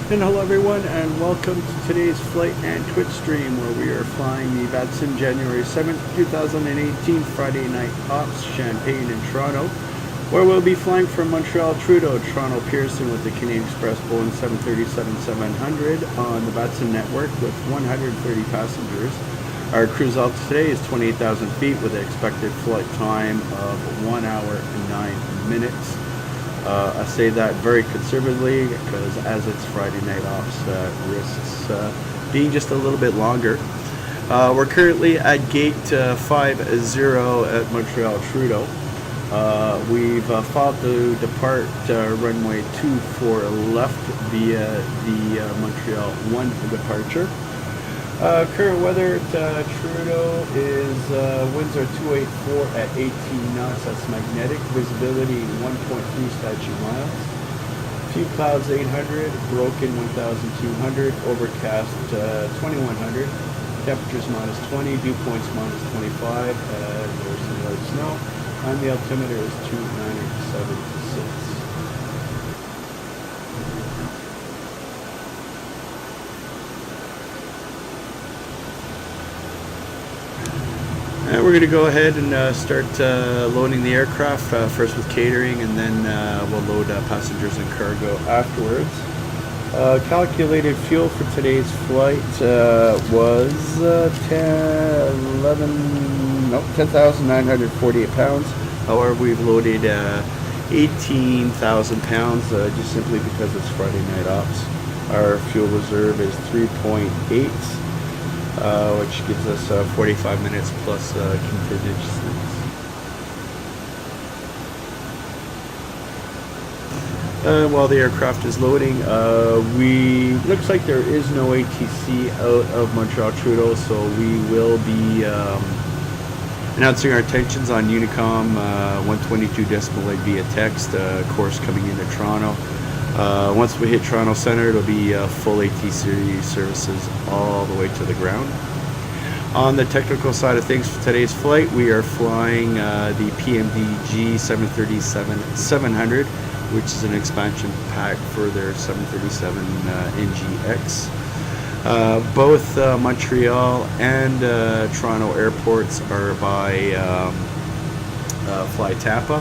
And hello everyone, and welcome to today's flight and Twitch stream where we are flying the VATSIM January 7th, 2018 Friday night ops, Champaign and Toronto, where we'll be flying from Montreal, Trudeau, Toronto, Pearson with the Canadian Express Boeing 737-700 on the VATSIM network with 130 passengers. Our cruise altitude today is 28,000 feet with an expected flight time of 1 hour and 9 minutes. I say that very conservatively because as it's Friday night ops, risks being just a little bit longer. We're currently at gate 50 at Montreal Trudeau. We've filed to depart runway 24 left via the Montreal 1 departure. Current weather at Trudeau is winds are 284 at 18 knots. That's magnetic. Visibility 1.3 statute miles. Few clouds 800. Broken 1,200. Overcast 2,100. Temperatures -20. Dew points -25. There's some light snow. And the altimeter is 2,976. We're going to go ahead and start loading the aircraft, first with catering, and then we'll load passengers and cargo afterwards. Calculated fuel for today's flight was 10,948 pounds. However, we've loaded 18,000 pounds just simply because it's Friday night ops. Our fuel reserve is 3.8. Which gives us 45 minutes plus contingencies. While the aircraft is loading, looks like there is no ATC out of Montreal Trudeau, so we will be announcing our intentions on Unicom 122.8 via text. Course coming into Toronto. Once we hit Toronto Centre, it'll be full ATC services all the way to the ground. On the technical side of things for today's flight, we are flying the PMDG 737-700, which is an expansion pack for their 737 NGX. Both Montreal and Toronto airports are by Fly Tampa.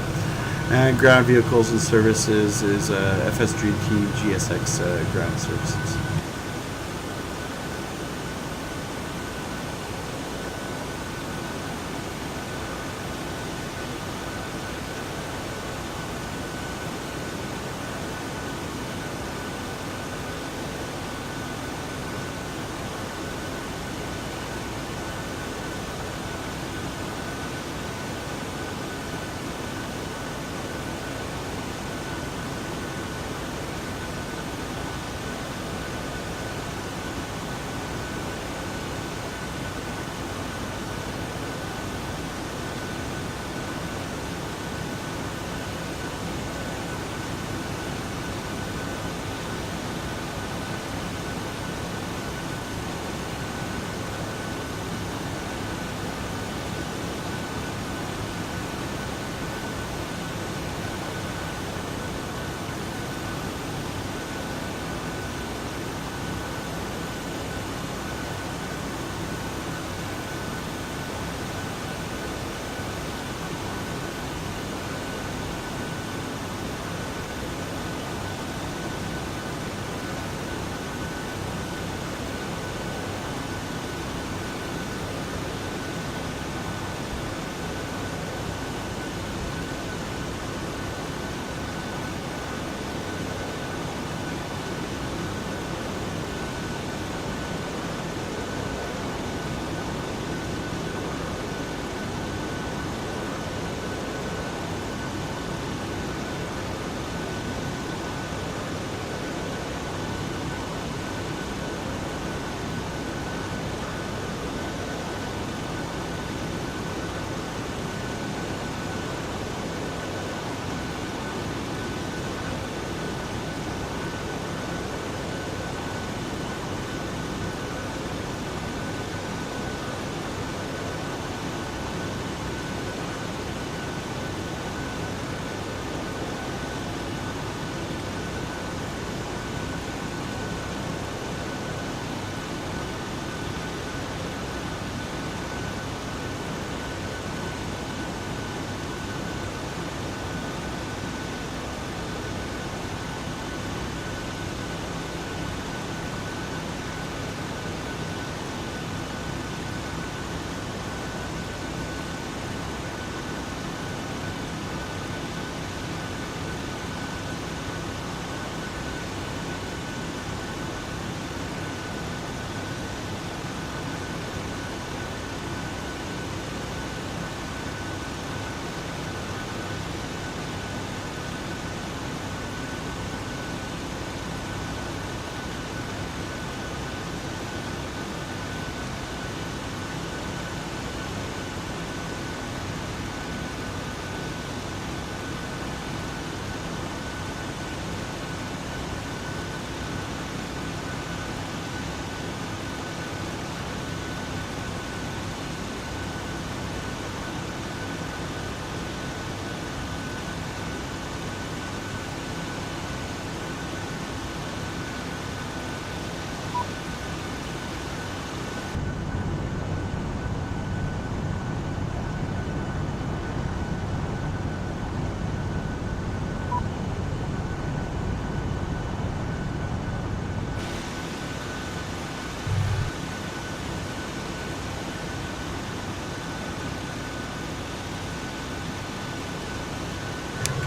And ground vehicles and services is FS Dream Team GSX ground services.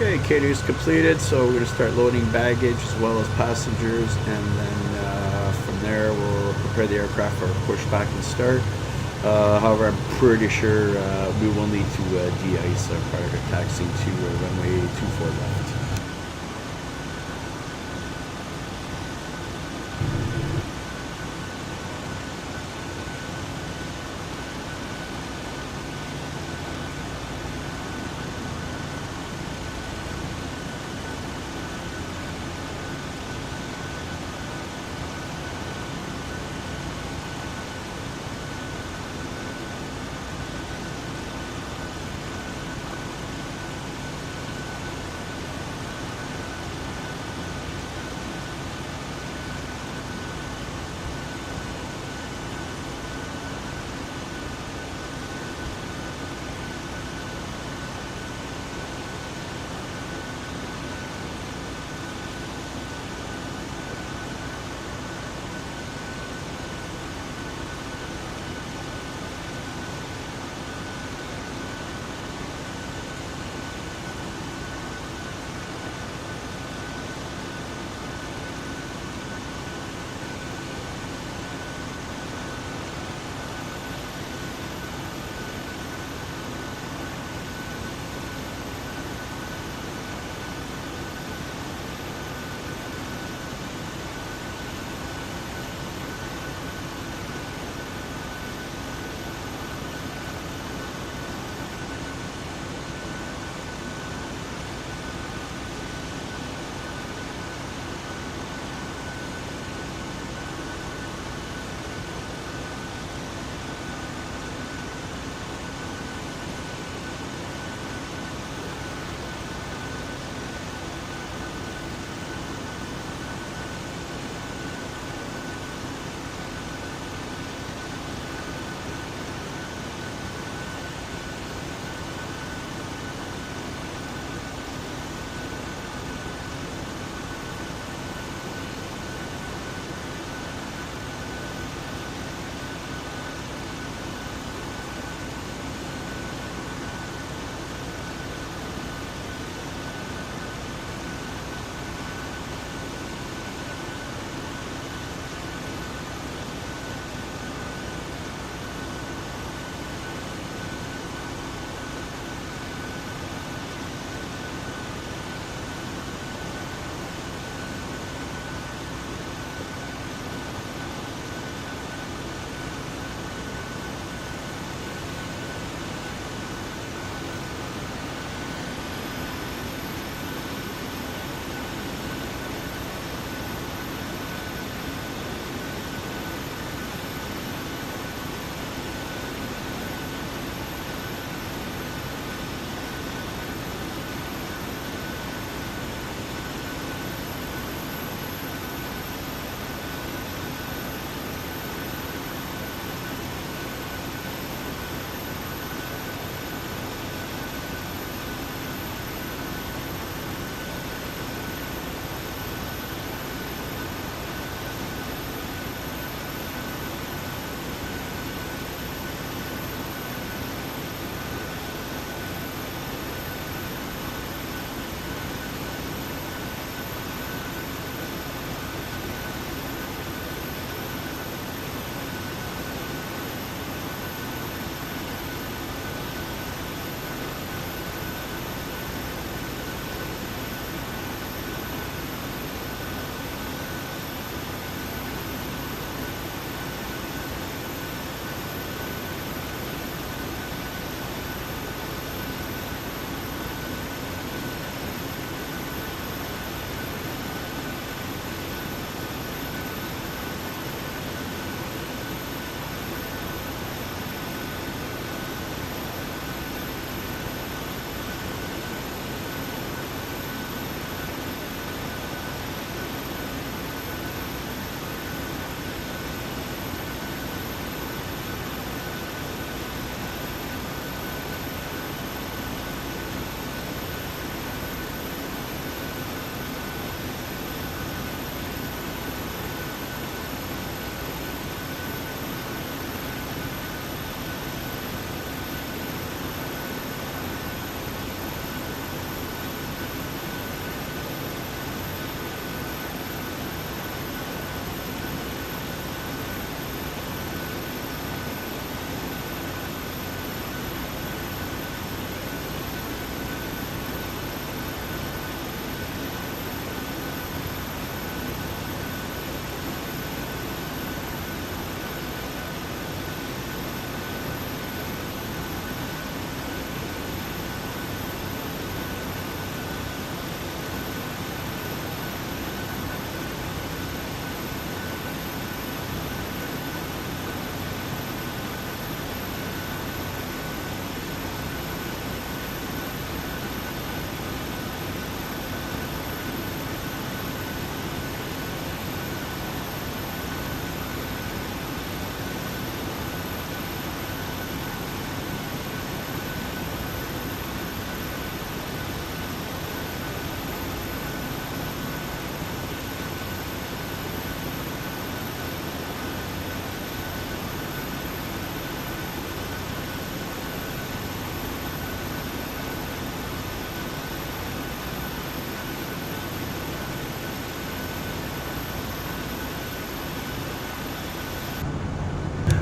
Okay, catering's completed, so we're going to start loading baggage as well as passengers, and then from there we'll prepare the aircraft for push back and start. However, I'm pretty sure we will need to de-ice prior to taxiing to runway 24 left.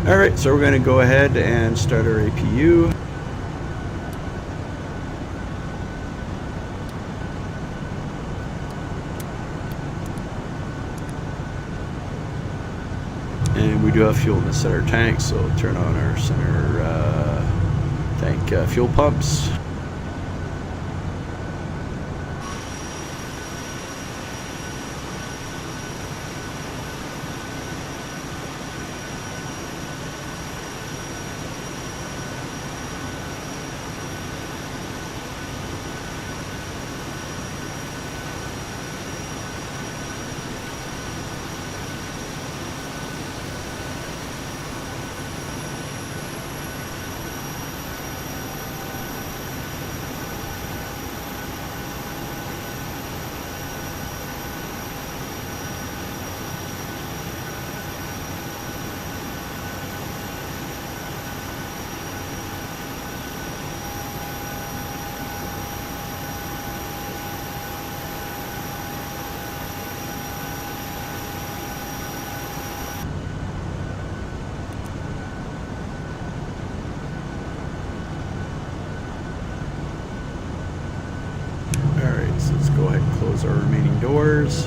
Alright, so we're going to go ahead and start our APU. And we do have fuel in the center tank, so turn on our center tank fuel pumps. So let's go ahead and close our remaining doors.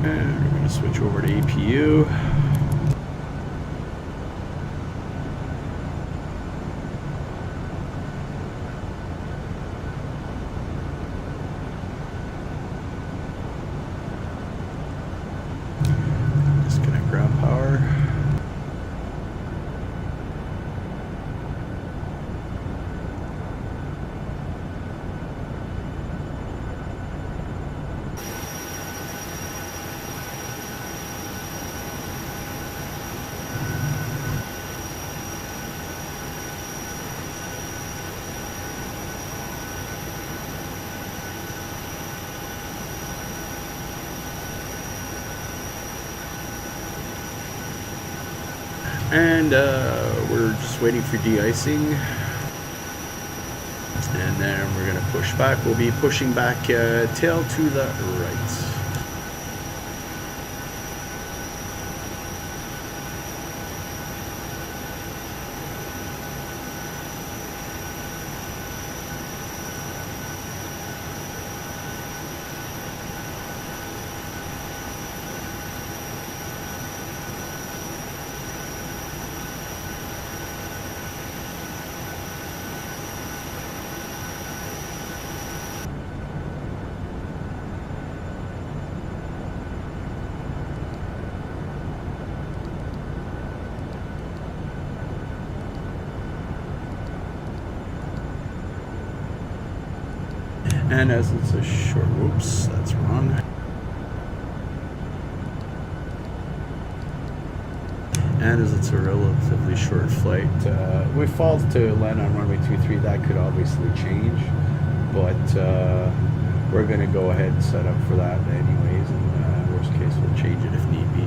And we're going to switch over to APU. And we're just waiting for de-icing, and then we're going to push back. We'll be pushing back tail to the right. And as it's a short, whoops, that's wrong. And as it's a relatively short flight, if we fall to land on runway 23, that could obviously change. But we're going to go ahead and set up for that anyways. And worst case, we'll change it if need be.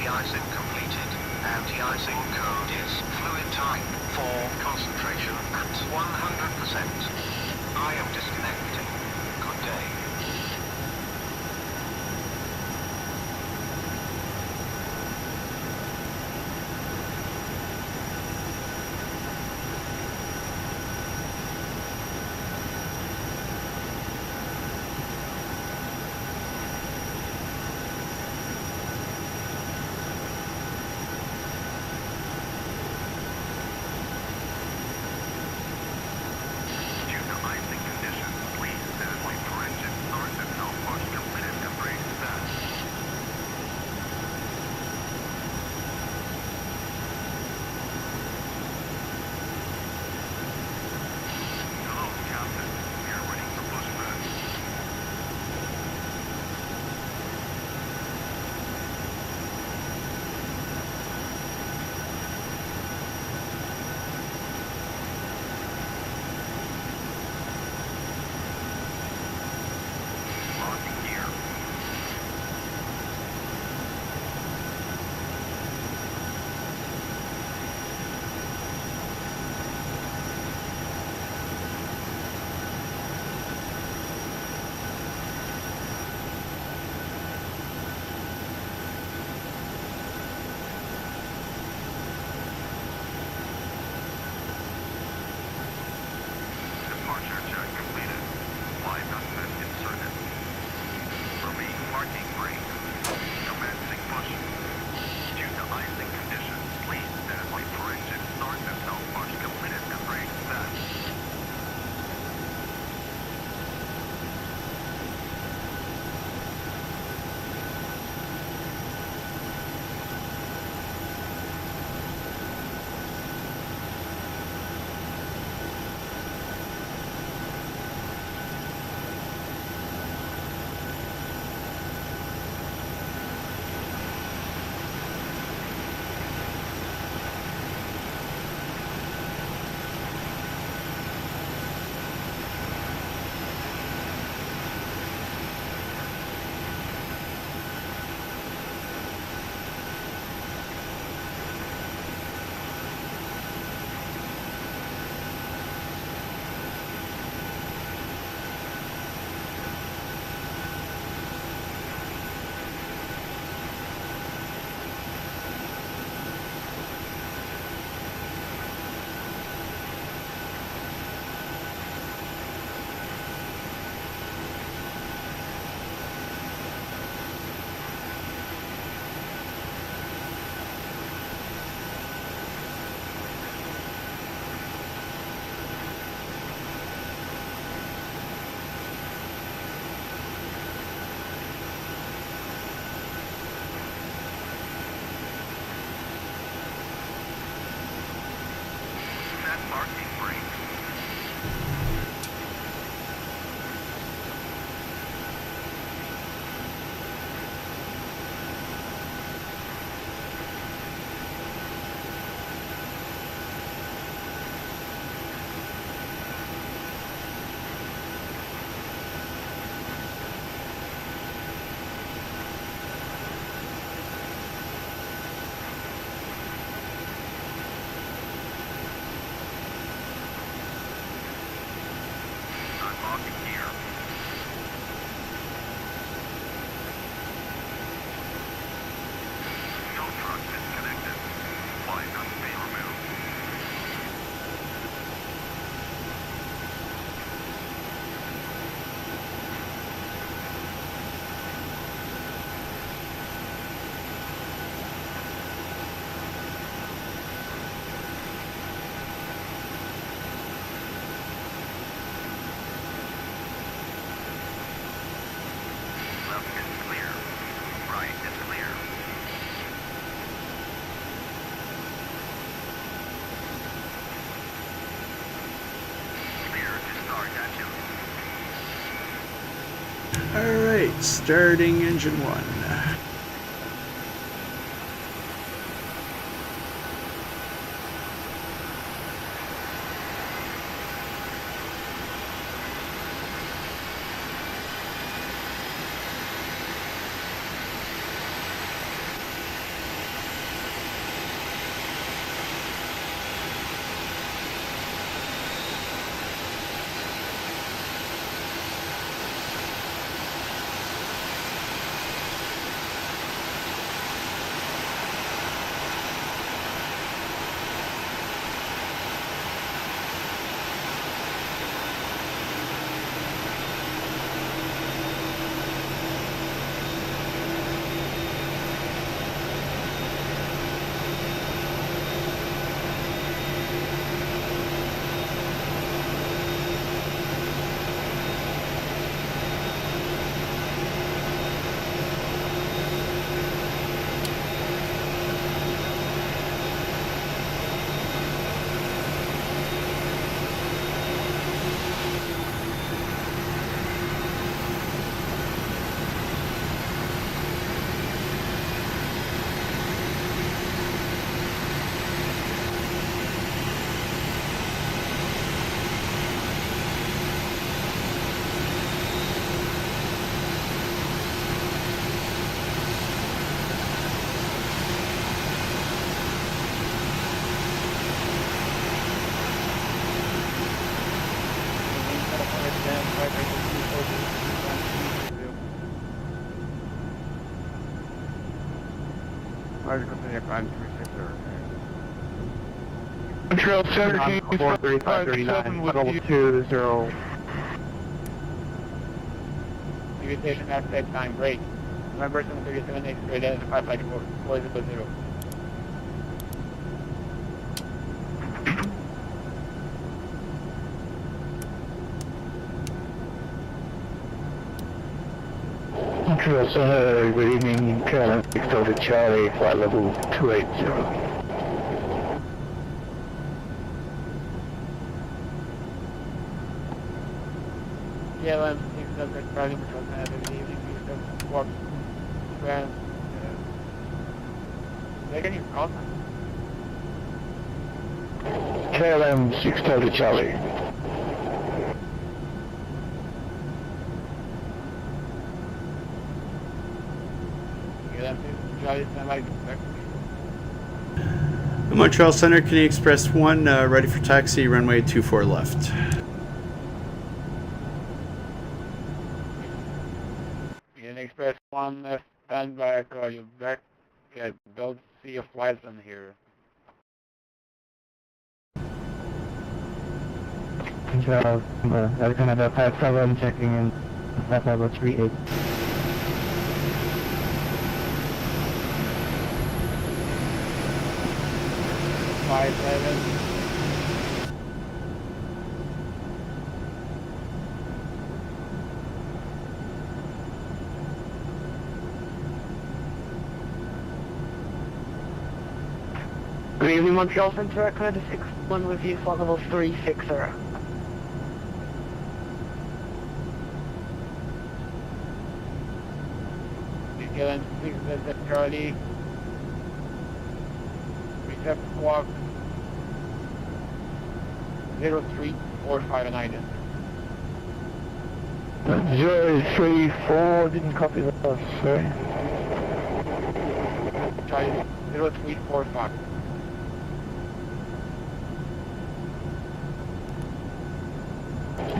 de-icing completed. Anti-icing code is fluid type 4 concentration at 100%. I am disconnecting. Good day. Alright, starting engine 1. Montreal Center, can you 43539 with level 20. Mutation aspect time, break. Remember 737 X-ray identified by 400. Montreal Center, good evening, Carolyn 6 Charlie, flight level 280. Yeah, I'm thinking that they're probably because I have an evening because walk around. They can even call them. KLM 6 Delta Charlie. KLM 6 Charlie, stand by. Montreal Center, Canadian Express 1, ready for taxi, runway 24 left. Express 1, stand by, call you back. Don't see a flight on here. Control, Air Canada 57, checking in, flight level 38. Five, 7. Good evening, Montreal Center, Air Canada 61 with you, flight level 360. KLM 6 Delta Charlie. Reset squawk 0345 and item. 034, didn't copy that, sorry. Charlie 0345.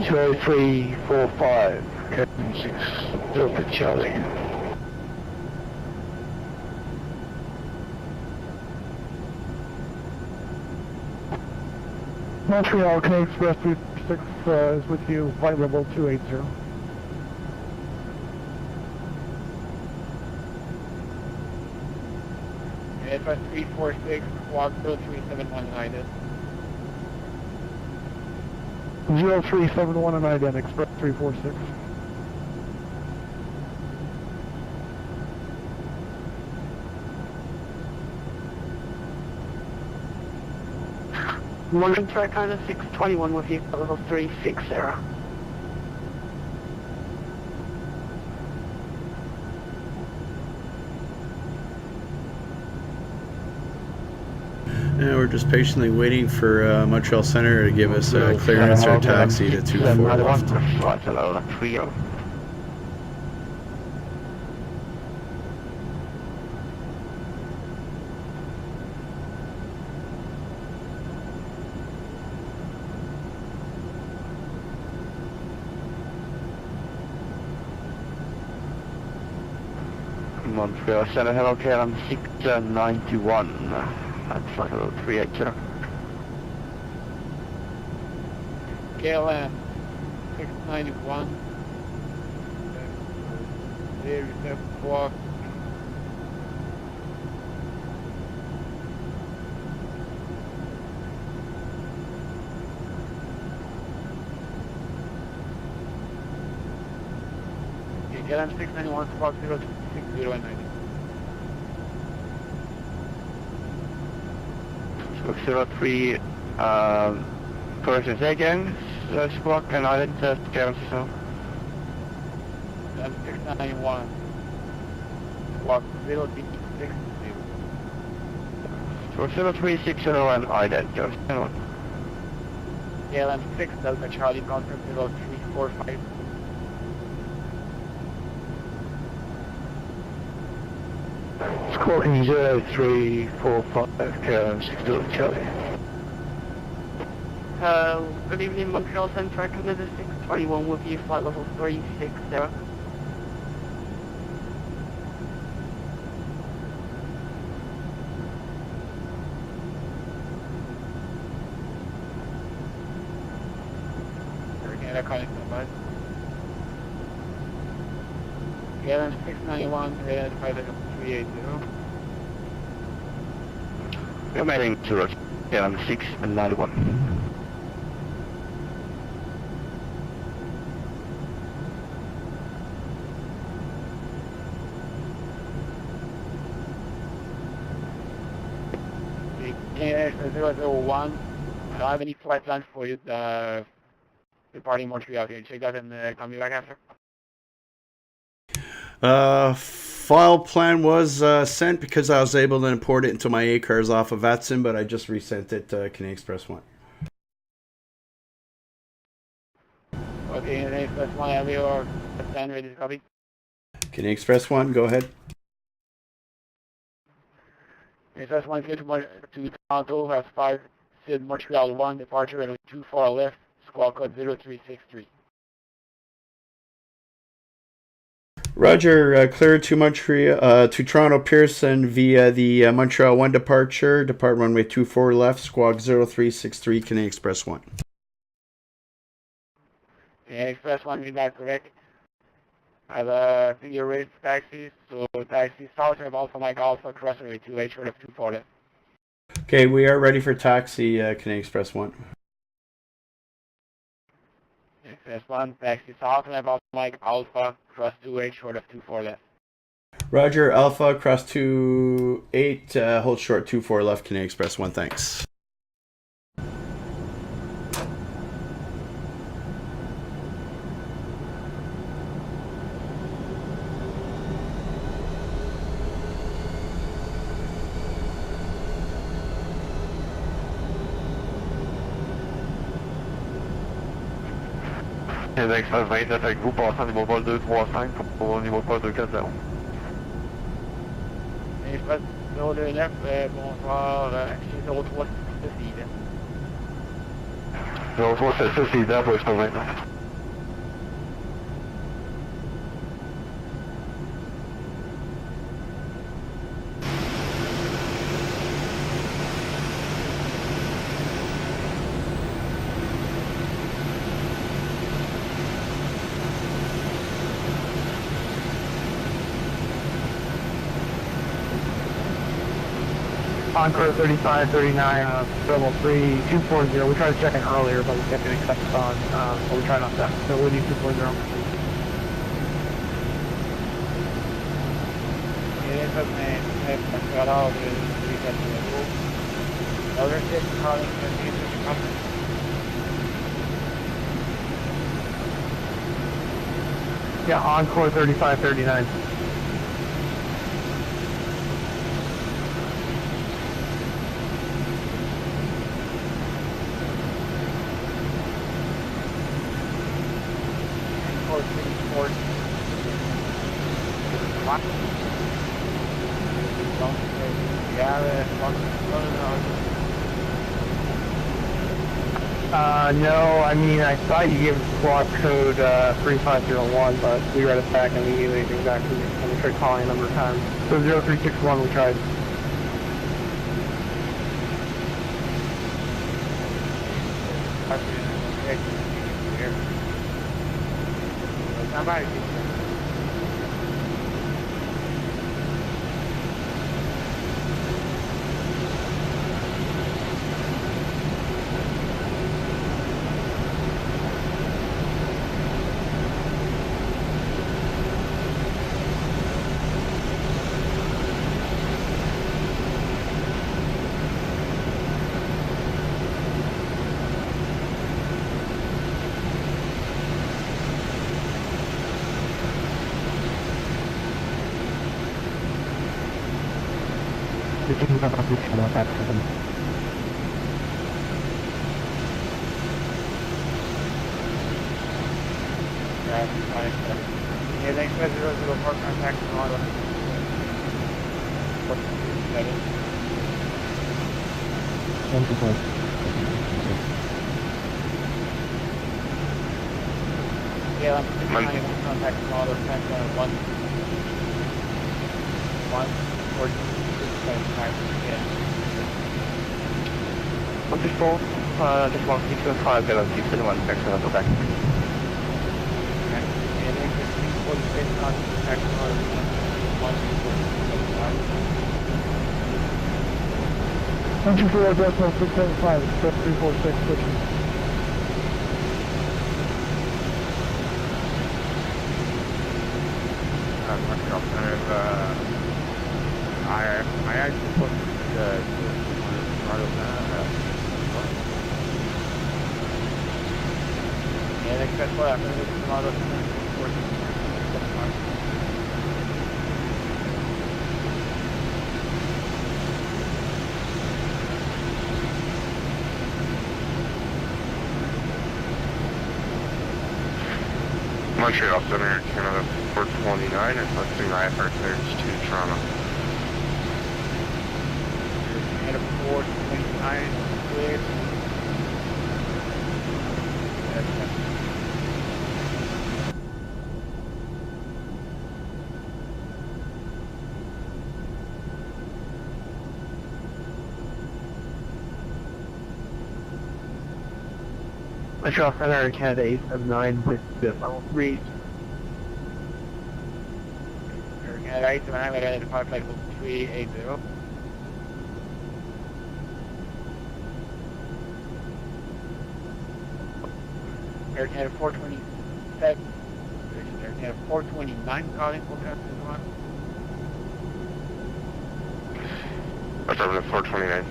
Charlie 345, Captain 6 Delta Charlie. Montreal Canadian Express 36 is with you, flight level 280. Airbus 346, squawk 0371 United. 0371 and ident, Express 346. Montreal Air Canada 621 with you, level 360. And we're just patiently waiting for Montreal Center to give us clearance or taxi to 24 left. Montreal Center, hello KLM 691. That's like a little 380. KLM 691. There is a squawk. KLM 691 squawk 060 and 90. 03, corrections again, squawk and island cancel. 691, squawk 060. So 0360 and island cancel. KLM 6 Delta Charlie, confirm 0345. Squawking 0345, KLM 6 Delta Charlie. Good evening, Montreal Center, Air Canada 621 with you, flight level 360. Canada calling number. KLM 691, radar 5380. We're heading to KLM 691. Canada 001. I don't have any flight plans for you departing Montreal. Can you check that and call me back after? File plan was sent because I was able to import it into my ACARS off of VATSIM, but I just resent it to Canadian Express 1. Okay, Canadian Express 1, have your plan ready to copy? Canadian Express 1, go ahead. Canadian Express 1 is good to Toronto, has 5 Sid Montreal 1, departure and 24 left, squawk code 0363. Roger, clear to Montreal, to Toronto Pearson via the Montreal 1 departure. Depart runway 24 left, squawk 0363, Canadian Express 1. Canadian Express 1, read that correct. I think you're ready for taxis, so taxi south of Alpha Mike Alpha, cross runway 28 short of 24 left. Okay, we are ready for taxi, Canadian Express 1. Express 1, taxi south of Alpha Mike Alpha, cross 28 short of 24 left. Roger, Alpha, cross 28, hold short 24 left, Canadian Express 1, thanks. Xpress-20 avec vous passant niveau vol 235 pour niveau vol 240. Express 029, bonsoir, chez 03 ceci. 0366 c'est idéal pour Xpress-20. Encore 3539, level 3240. We tried to check in earlier, but we kept getting accepted on, so we tried not that. So we need 240. Yeah, Encore 3539. No, I mean, I thought you gave us squawk code 3501, but we read it back immediately exactly, and we tried calling a number of times. So 0361 we tried. Yeah, thanks for the report contact tomorrow. Yeah, I'm contact tomorrow. Thanks on 1 4 yeah. 164, just 1 6 5, 0 6 1, back. for the same time, XR 124 decimal 675, Express 346, switching. Montreal Center, I actually put the Toronto and except for that, I'm going to get Toronto Montreal Center, Canada 429, requesting IFR clearance to Toronto. Canada 429, clear. Montreal Center, Canada 879, with the level 3. Canada 879, we identify flight level 380. Air Canada 427, Air Canada 429 calling, forecast is on. Affirmative 429.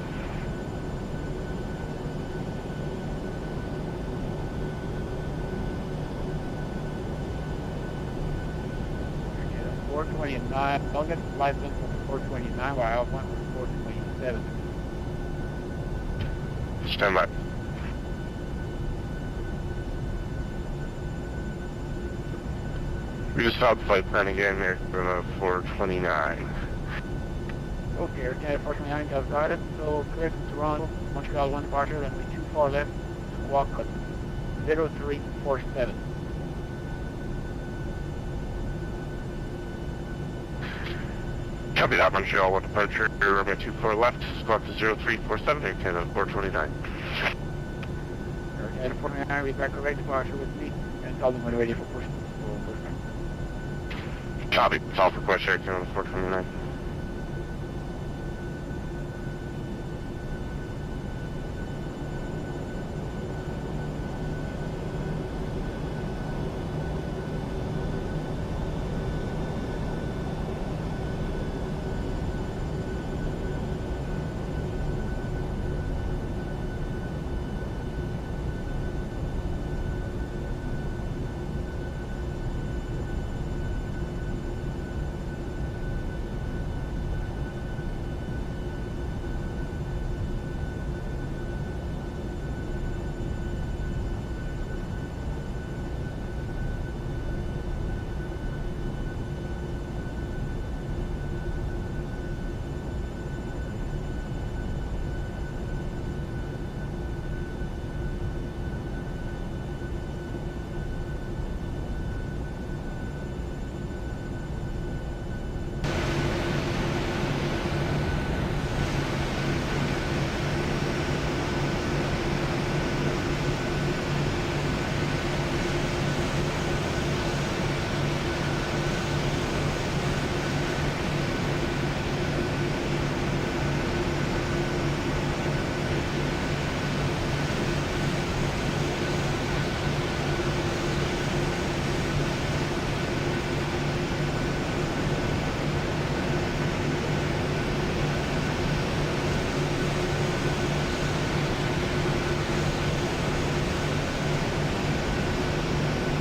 Air Canada 429, don't get the flight length from 429, while I have one for 427. Stand by. We just stopped flight plan again here, 429. Okay, Air Canada 429 got it, so clear to Toronto, Montreal 1 departure, runway 24 left, squawk 0347. Copy that, Montreal 1 departure, runway 24 left, squawk 0347, Air Canada 429. Air Canada 429, we back correct departure with me, and tell them when ready for push. Copy, it's all for question, Air Canada 429.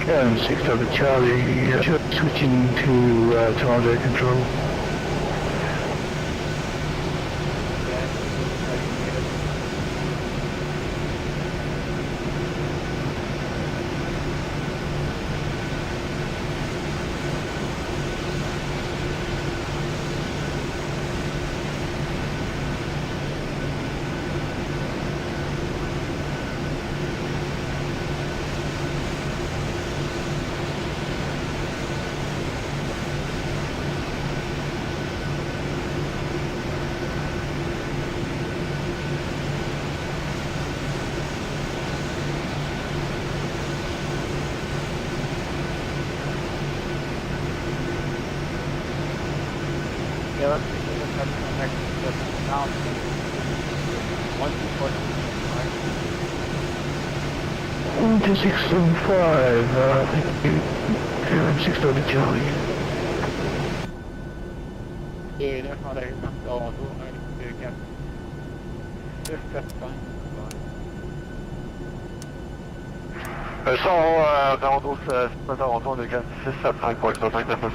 Yeah, 6 over Charlie, switching to Toronto control. 2675, thank you. 630 Charlie. Yeah, that's how they go on. That's fine. 112, 42, retour de 4675.159.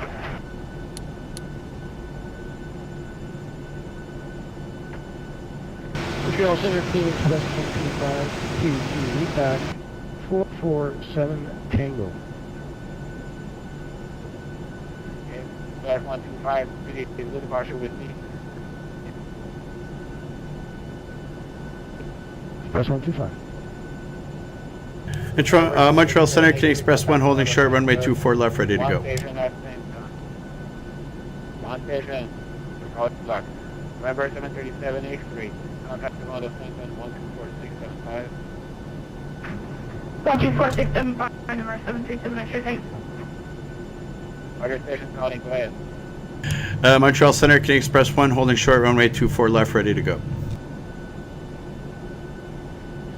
Montreal Center, Phoenix, West 125, QG, lead back, 447 Tango. Okay, Class 125, please good departure with me. Express 125. Montreal Center, Canadian Express 1 holding short, runway 24 left, ready to go. One station, that's same time. One station, out luck. November 737 X3, contact the model Clinton 124675. 124675, number 737 extra, thanks. Other station calling, go ahead. Montreal Center, Canadian Express 1 holding short, runway 24 left, ready to go.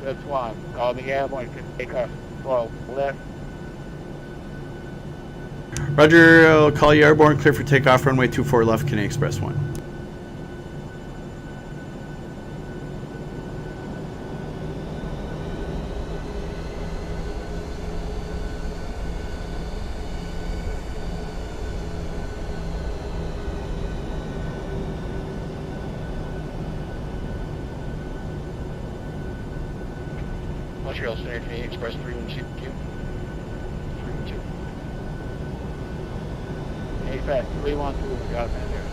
That's one. Call the airborne, can take off 12 left. Roger, I'll call you airborne, clear for takeoff, runway 24 left, Canadian Express 1. Montreal Center, Canadian Express 312. 312. AFAT 312, got man there.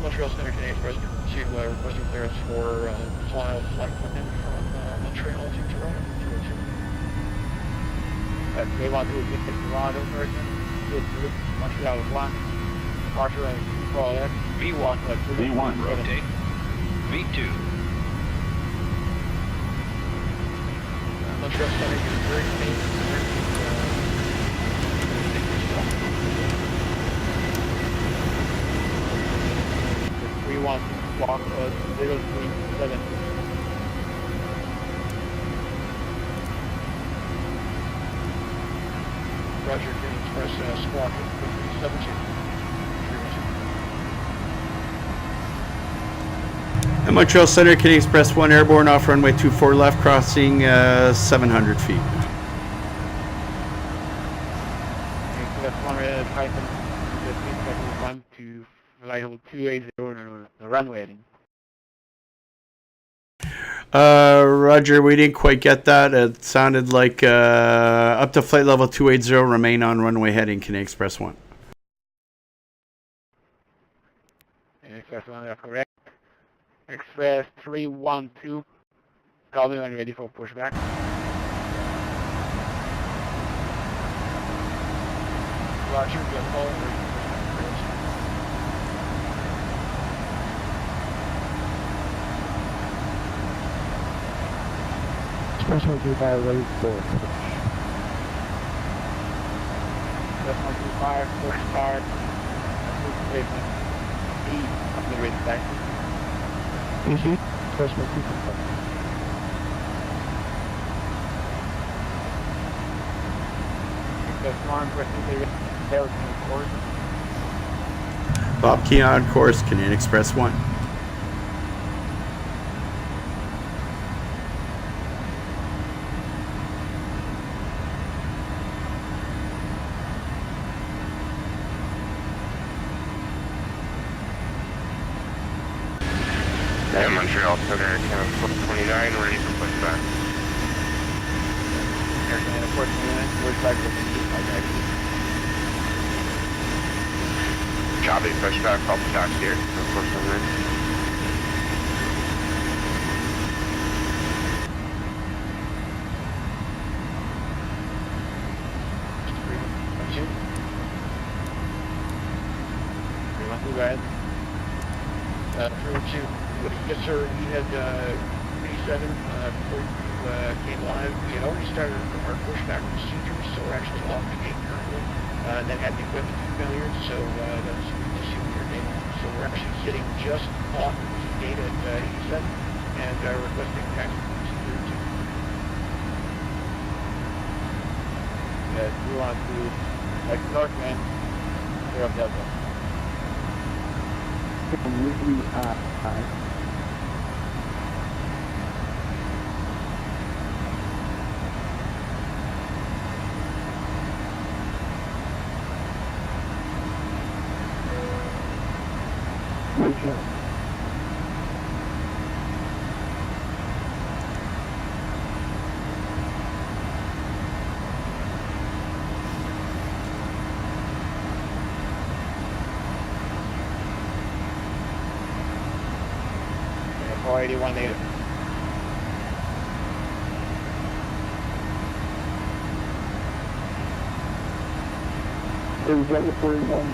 Montreal Center, Canadian Express 2, requesting clearance for flight from Montreal to Toronto. 312 is Toronto person. Montreal is blocked. Departure and call that. V1, rotate. V2. Montreal Center, you're very safe. 31 block 037. Roger, can express squawk 372. Montreal Center, Canadian Express 1 airborne off runway 24 left, crossing 700 feet. That's one Python. One to flight level 280 the runway heading. Roger, we didn't quite get that. It sounded like up to flight level 280, remain on runway heading, Canadian Express 1. Express 1, that's correct. Express 312, call me when ready for pushback. Roger, good call. Express 125, ready for push. Express 125, push start. E, up the ready taxi. Easy. Express 125. Express 1, pressing the Airline course. BOBKI on course, Canadian Express 1. And Montreal Center, Canada 29, ready for pushback. Airline Airport 29, pushback with the taxi. Copy, pushback, call the taxi here. Unfortunately. Guys. 312. Yes, sir. We had 37 before you came live. We had already started our pushback procedure, so we're actually off the gate currently. That had the equipment failure, so that's the your data. So we're actually sitting just off the gate at 87, and requesting taxi security. Yes, we want to like Northman, Zero Delta. Yeah, 481 native. Is that the 41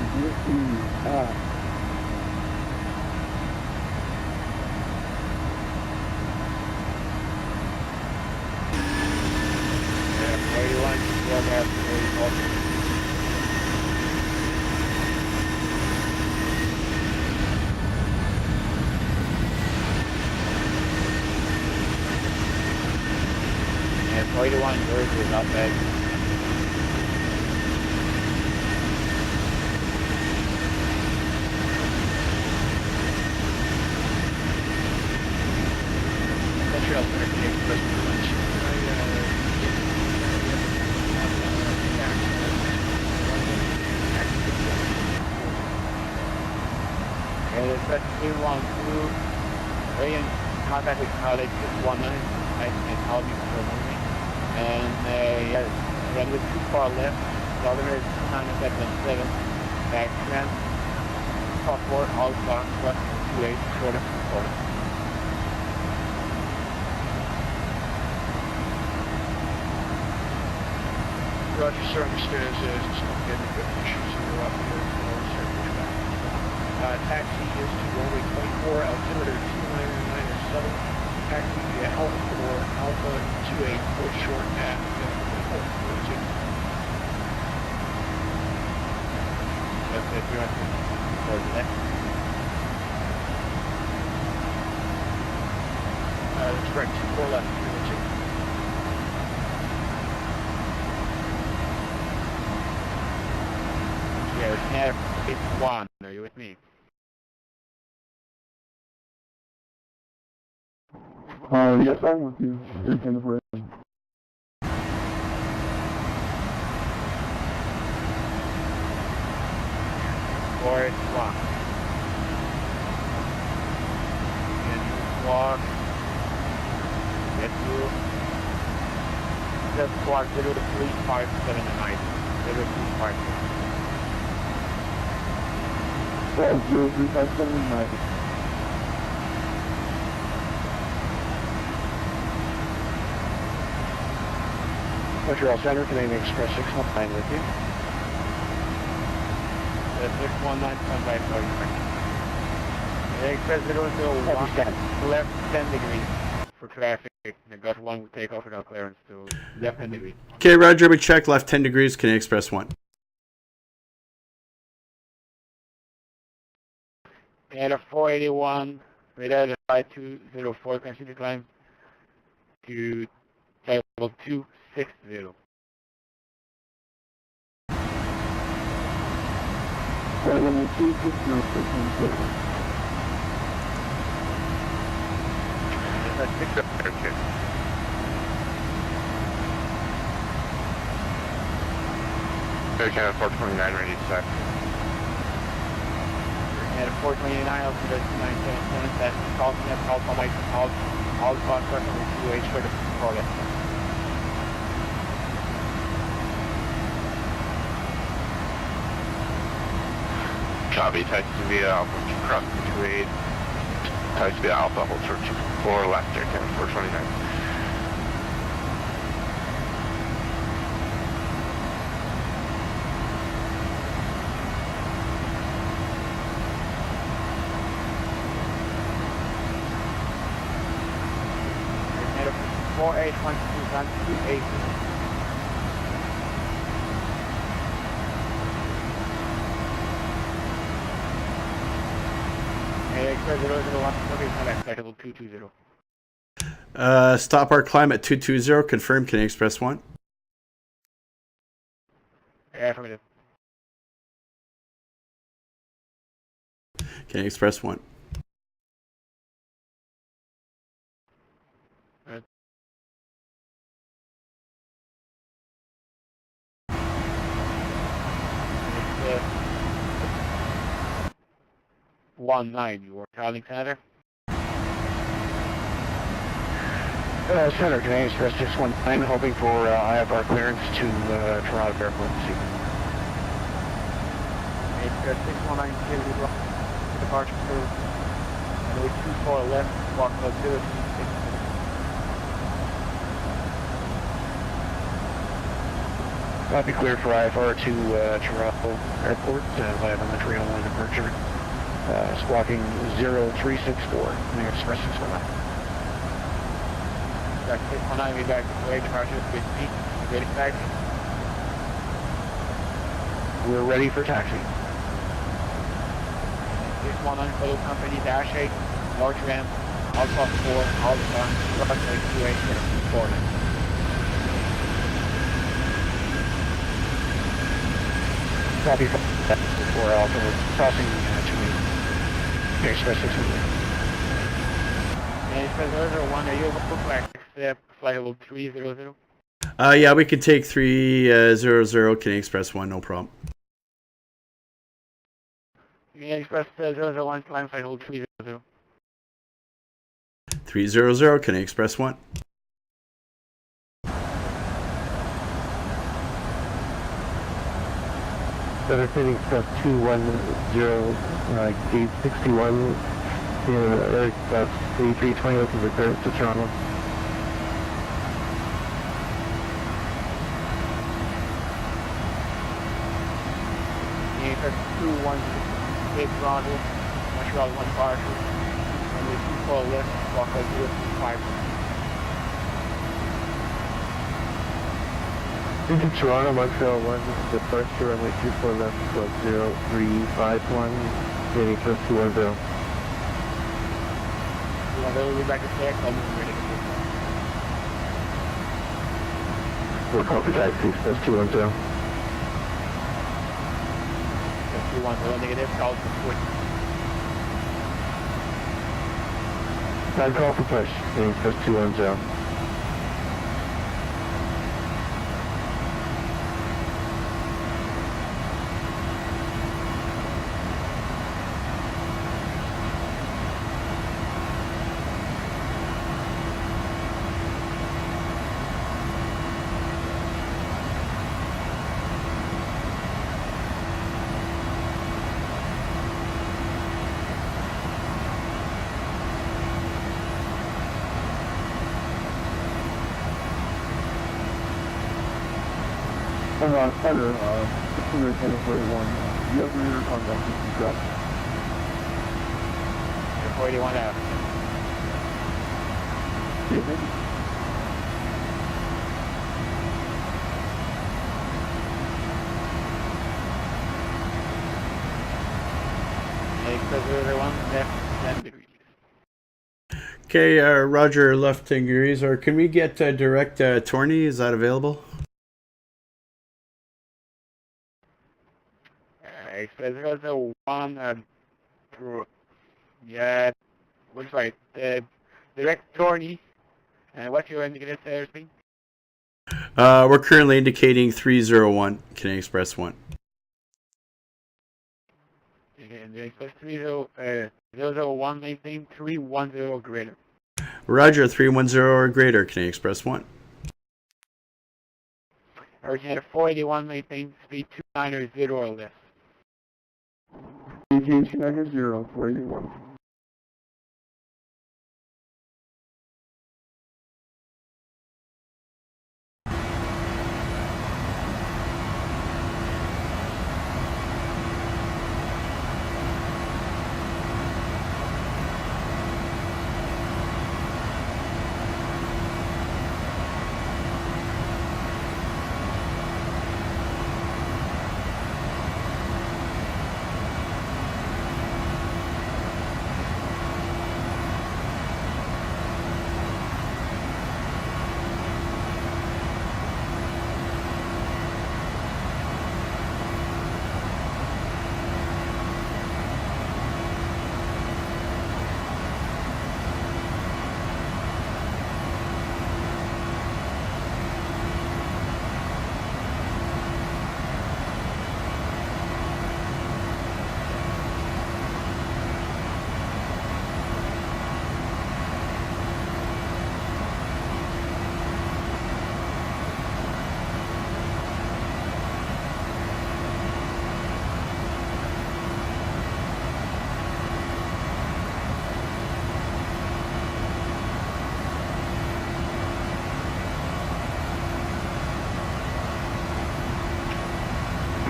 Yeah, 481, well, that's 44. And 41 birds is not bad. Montreal Center can express pretty much. And it's at 312, Ryan contacted college 619, and called me for a movie. And yeah, ran with too far left. The other is 297, back trend, top 4, all box, left 28, short of 4. Roger, sir, understood as is. Just don't get any good issues in your up here. Taxi is to runway 24, altimeter 29907. Taxi Alpha 4, Alpha 28, port short at 442. That's it, we want to record the next. That's correct, 4 left, 312. Yeah, it's near 51. Are you with me? Yes, I'm with you. You're kind of right. 481. Can you walk? Get to the squad 0357 0357. 0357. Montreal Center, Canadian Express 619 with you. The 619 standby for you. Express 001, left 10 degrees for traffic. I got one takeoff without clearance to left 10 degrees. Okay, Roger, we check left 10 degrees, Canadian Express 1. And a 481, radar 5204, continue climb to level 260. Level 260. That's 6 Okay. Okay, 429 ready to set. And a 429, I'll do the 297, that's called me up, called my all contract on the 2H for the product. Copy, taxi via Alpha, cross the 28. Taxi via Alpha, hold short 4 left, there, 429. And a 4812, 280. Express 001, okay, select, level 220. Stop our climb at 220. Confirm. Can I Express 1? Affirmative. Can I Express 1? Right. It's 1-9, you are calling Senator? Senator, can I express just one time, hoping for IFR clearance to Toronto Airport this evening. Express 619 Kennedy Road, departure for runway 24 left, walk code 036. Copy, clear for IFR to Toronto Airport via the Montreal line departure. Squawking 0364. Can I express 619? Back 619, we back to way departure with P. Ready for taxi? We're ready for taxi. 619 photo company dash 8, large ramp, Alpha 4, Alpha, runway 28, Florida. Copy for Alpha. We're crossing to me. Can I express 619? And Express 001, are you able to flag flight level 300? Yeah, we can take 300. Can I Express 1? No problem. Can Express 001, climb flight level 300. 300. Can I Express 1? Center City Express 210, gate 61, Airbus A320 looking for clearance to Toronto. Express 210, Cape Toronto, Montreal 1 departure, runway 24 left, walk code 035. Into Toronto, Montreal 1, departure runway 24 left, squawk 0351, gate Express 210. We'll be back to CX, I'll be ready. We're copy taxi, Express 210. 210 negative, call for switch. Time call for push, gate Express 210. Center, 641, you have rear contact with Xpress. 41 out. Express 001, left 10 degrees. Okay, Roger, left 10 degrees. Or can we get direct TORNI? Is that available? Express 001, yeah, looks right. Direct TORNI. And what's your indicator airspeed? We're currently indicating 301. Can I Express 1? And the Express 001, maintain 310 or greater. Roger, 310 or greater. Can I Express 1? Originator 481, maintain speed 290 or less. Engage Niagara 0, 481.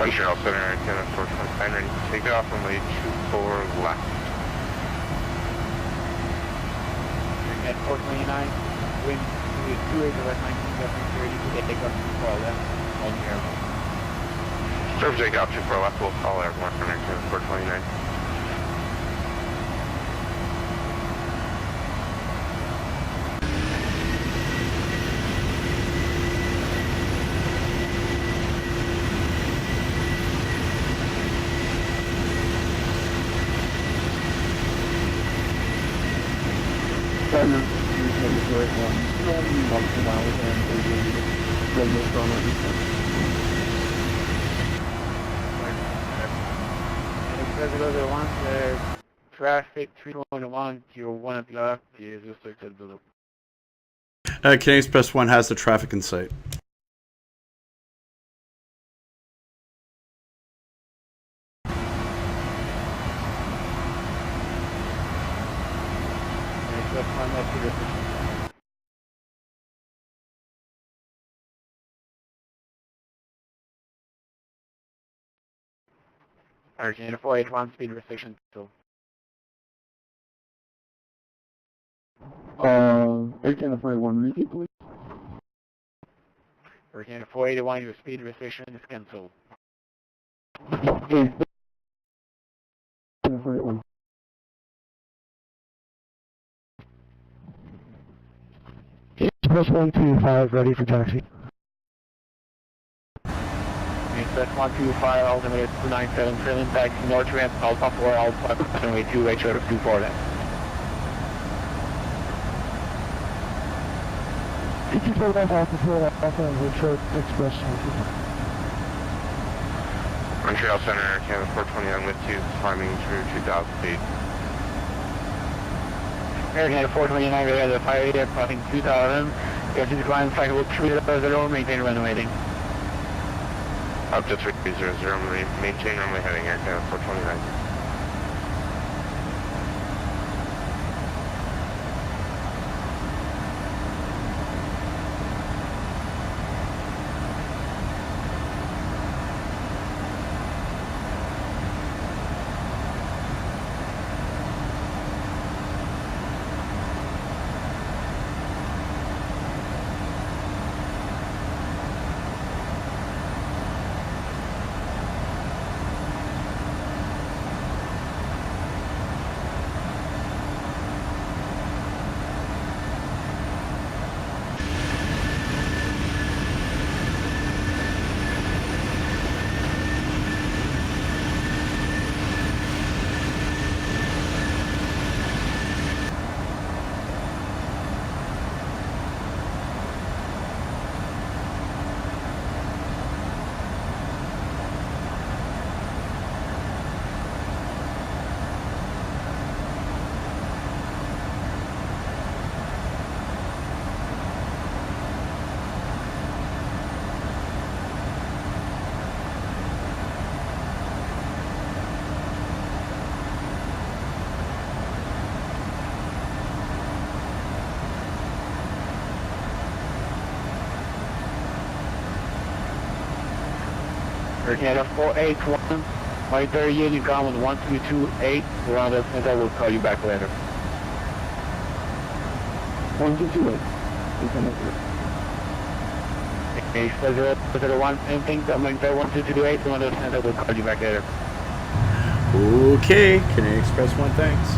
Montreal Center, antenna 429, ready to take off, runway 24 left. At 429, wind 28 to west 19, left 30, you take off 24 left, on your airport. Serve takeoff 24 left, we'll call airborne from antenna 429. Traffic 3.1, you're one at the left, is restricted below. Canadian Express 1 has the traffic in sight. Argentina 481 speed restriction so. 1841, repeat please. Argentina 481, your speed restriction is cancelled. 1841. Express 125, ready for taxi. Express 125, altimeter 297, trillion, taxi north ramp, Alpha 4, Alpha, runway 2, H out of 24 then. Express. Montreal Center, antenna 429 with 2, climbing through 2,000 feet. Argentina 429, ready to fire area, crossing 2000, air to decline, cycle 300, maintain runway heading. Up to 300, maintain runway heading, antenna 429. Argentina 481, my third unit com with 1228, around us, and I will call you back later. 1228. Okay, so 001, anything, I'm going to 1228, around us, and I will call you back later. Okay, Canadian Express 1, thanks.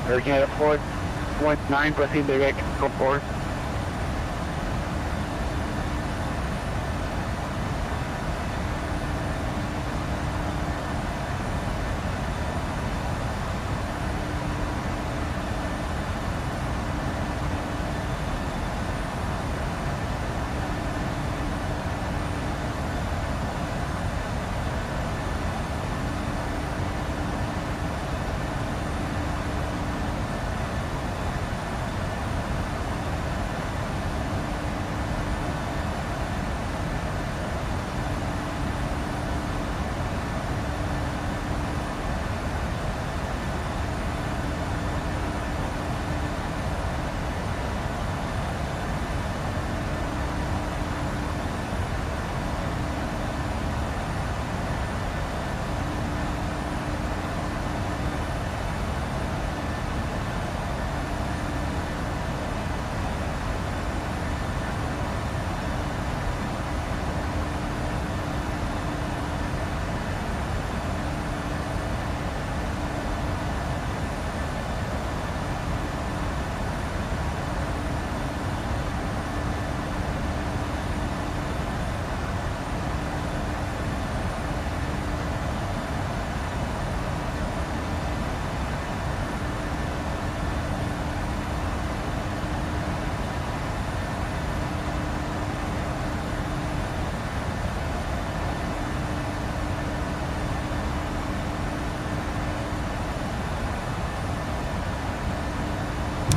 Argentina 4.9, proceed direct, go forward.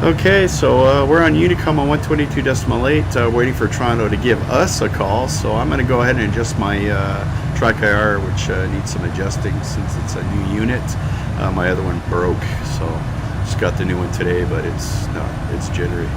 Okay, so we're on Unicom on 122.8, waiting for Toronto to give us a call. So I'm going to go ahead and adjust my track IR, which needs some adjusting since it's a new unit. My other one broke, so just got the new one today, but it's jittery.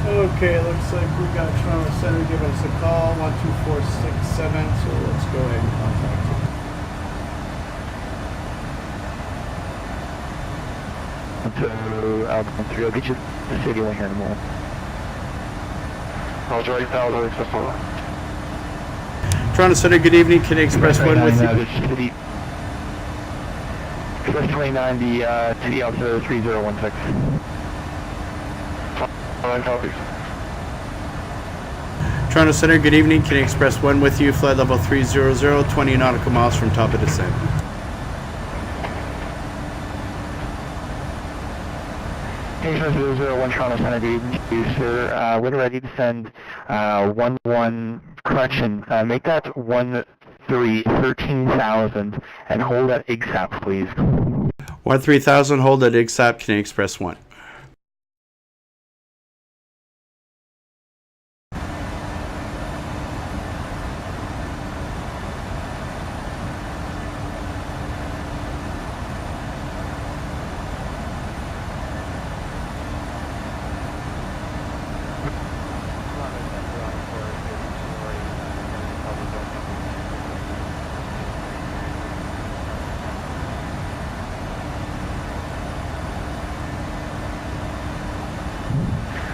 Okay, looks like we got Toronto Center giving us a call, 12467, so let's go ahead and contact them. So, Montreal, get you the city one here in a moment. Roger, 8,000, successful. Toronto Center, good evening. Can Express 1 with you? City, Express 29, the city Alpha 3016. Copy. Toronto Center, good evening. Can Express 1 with you? Flight level 300, 20 nautical miles from top of descent. Xpress 001 Toronto Center, good evening to you, sir. We're ready to send 1-1, correction, make that 13,000 and hold at IGSAP, please. 13,000, hold at IGSAP, Canadian Express 1.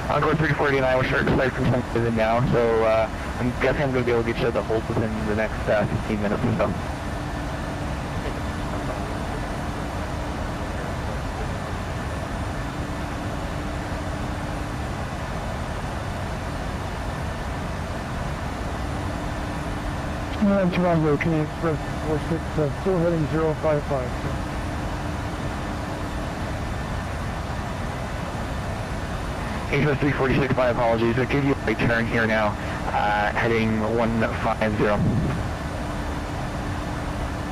Encore 349, we're starting to flight from San now, so I'm guessing I'm going to be able to get you the hold within the next 15 minutes or so. Toronto, Canadian Express 46, still heading 055. Xpress 346, my apologies. I'll give you a right turn here now, heading 150.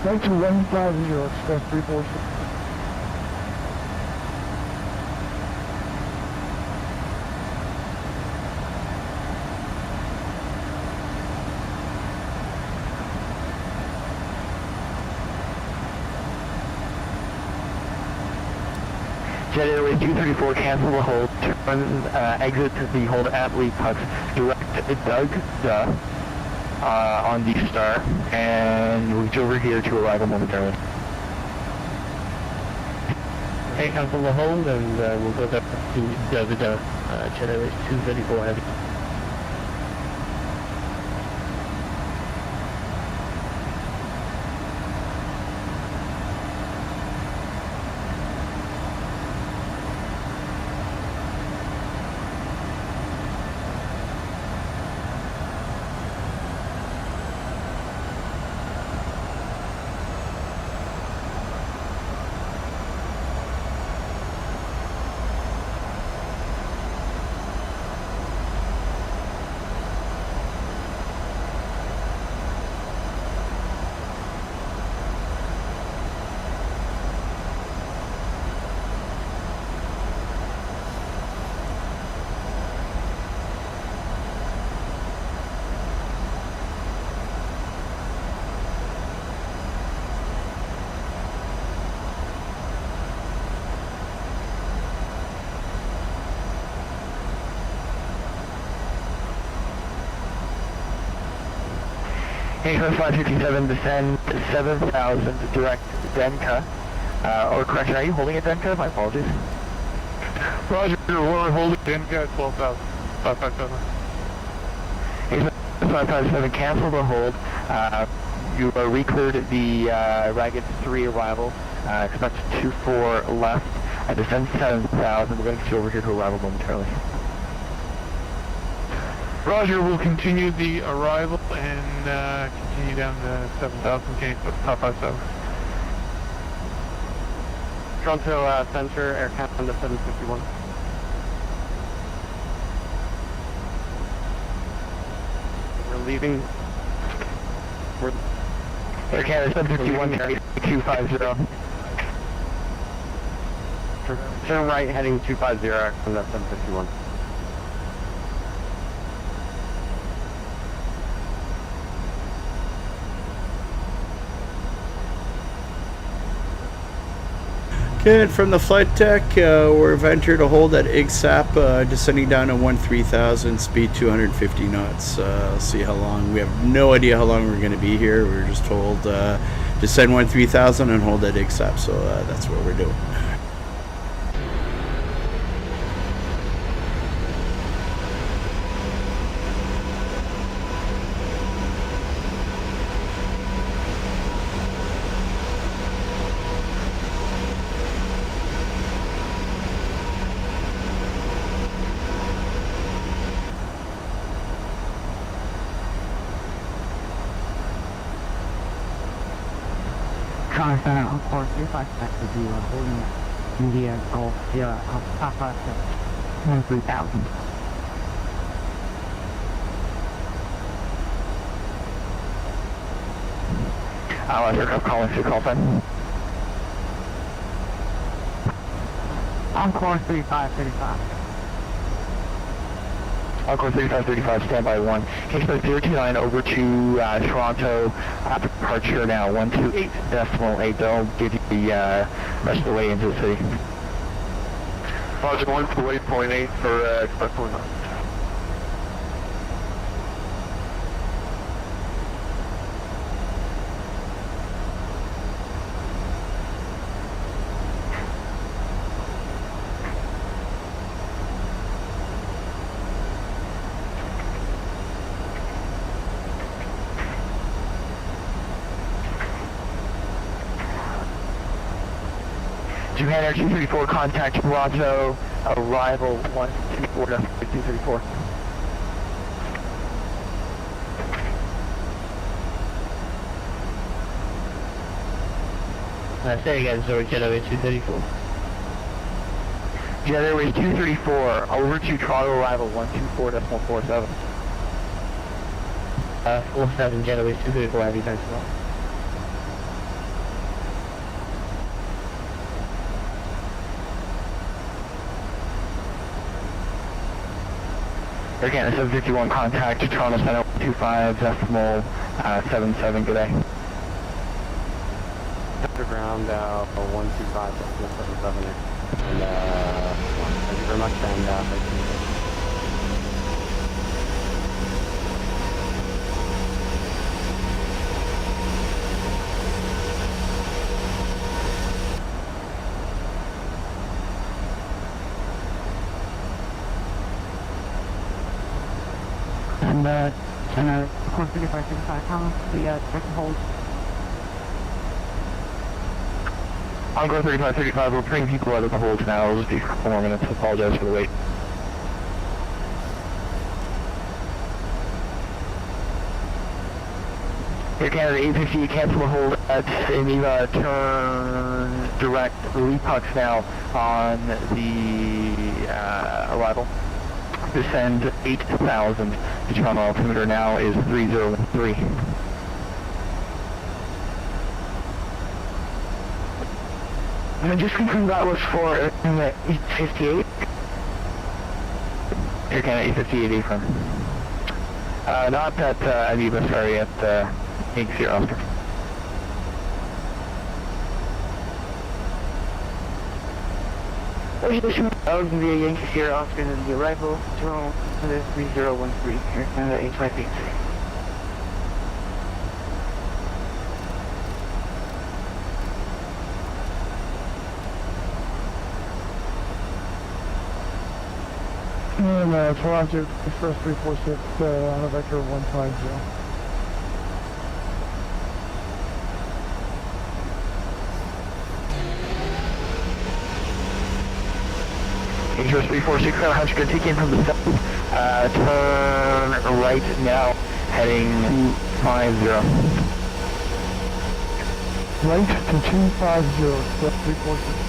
Right to 150, Express 346. Jet Airways 234, cancel the hold, turn, exit the hold at Lee Pucks, direct Doug on the star, and reach over here to arrival momentarily. Okay, cancel the hold, and we'll go back to Doug, Jet Airways 234 heavy. Xpress 557, descend 7,000, direct Denka. Or correction, are you holding at Denka? My apologies. Roger, we're holding Denka at 12,000. 557. Xpress 557, cancel the hold. You re-cleared the Ragged 3 arrival. Expect 24 left. Descend 7,000. We're going to get you over here to arrival momentarily. Roger, we'll continue the arrival and continue down to 7,000, Canadian top 57. Toronto Center, Air Canada 751. We're leaving. Air Canada 751, 250. Turn right, heading 250, Air Canada 751. Good, from the flight deck, we're ventured to hold at IGSAP, descending down to 13,000, speed 250 knots. Let's see how long. We have no idea how long we're going to be here. We were just told descend 13,000 and hold at IGSAP, so that's what we're doing. Toronto Center, of course, 356 to 0, holding India Golf Sierra Alpha 3000. Aircraft calling to call sign. Encore 3535. Encore 3535, standby 1. Xpress 029 over to Toronto, departure now 128.8. They'll give you the rest of the way into the city. Roger, 128.8 for Express 29. Japan Air 234, contact Toronto, arrival 124.234. Say again, sorry, Jet Airways 234. Jet Airways 234, over to Toronto, arrival 124.47. 47 Jet Airways 234, have you guys well? Air Canada 751, contact Toronto Center 25.77, good day. Underground 125.77, and thank you very much, and thank you. And course 3565, how long the check and hold? Encore 3535, we're bringing people out of the hold now. It'll just be a couple more minutes. Apologize for the wait. Air Canada 850, cancel the hold at Amiva, turn direct Leapucks now on the arrival. Descend 8,000. The Toronto altimeter now is 3013. And just confirm that was for Air Canada 858. Air Canada 858 affirm. Not at Aviva, sorry, at Yankee Sierra Oscar. That would be a Yankee Sierra Oscar, and then the arrival, Toronto 3013, Air Canada 858. And Toronto Express 346 on a vector 150. Express 346, I'm going to take in from the south, turn right now, heading 250. Right to 250, Express 346.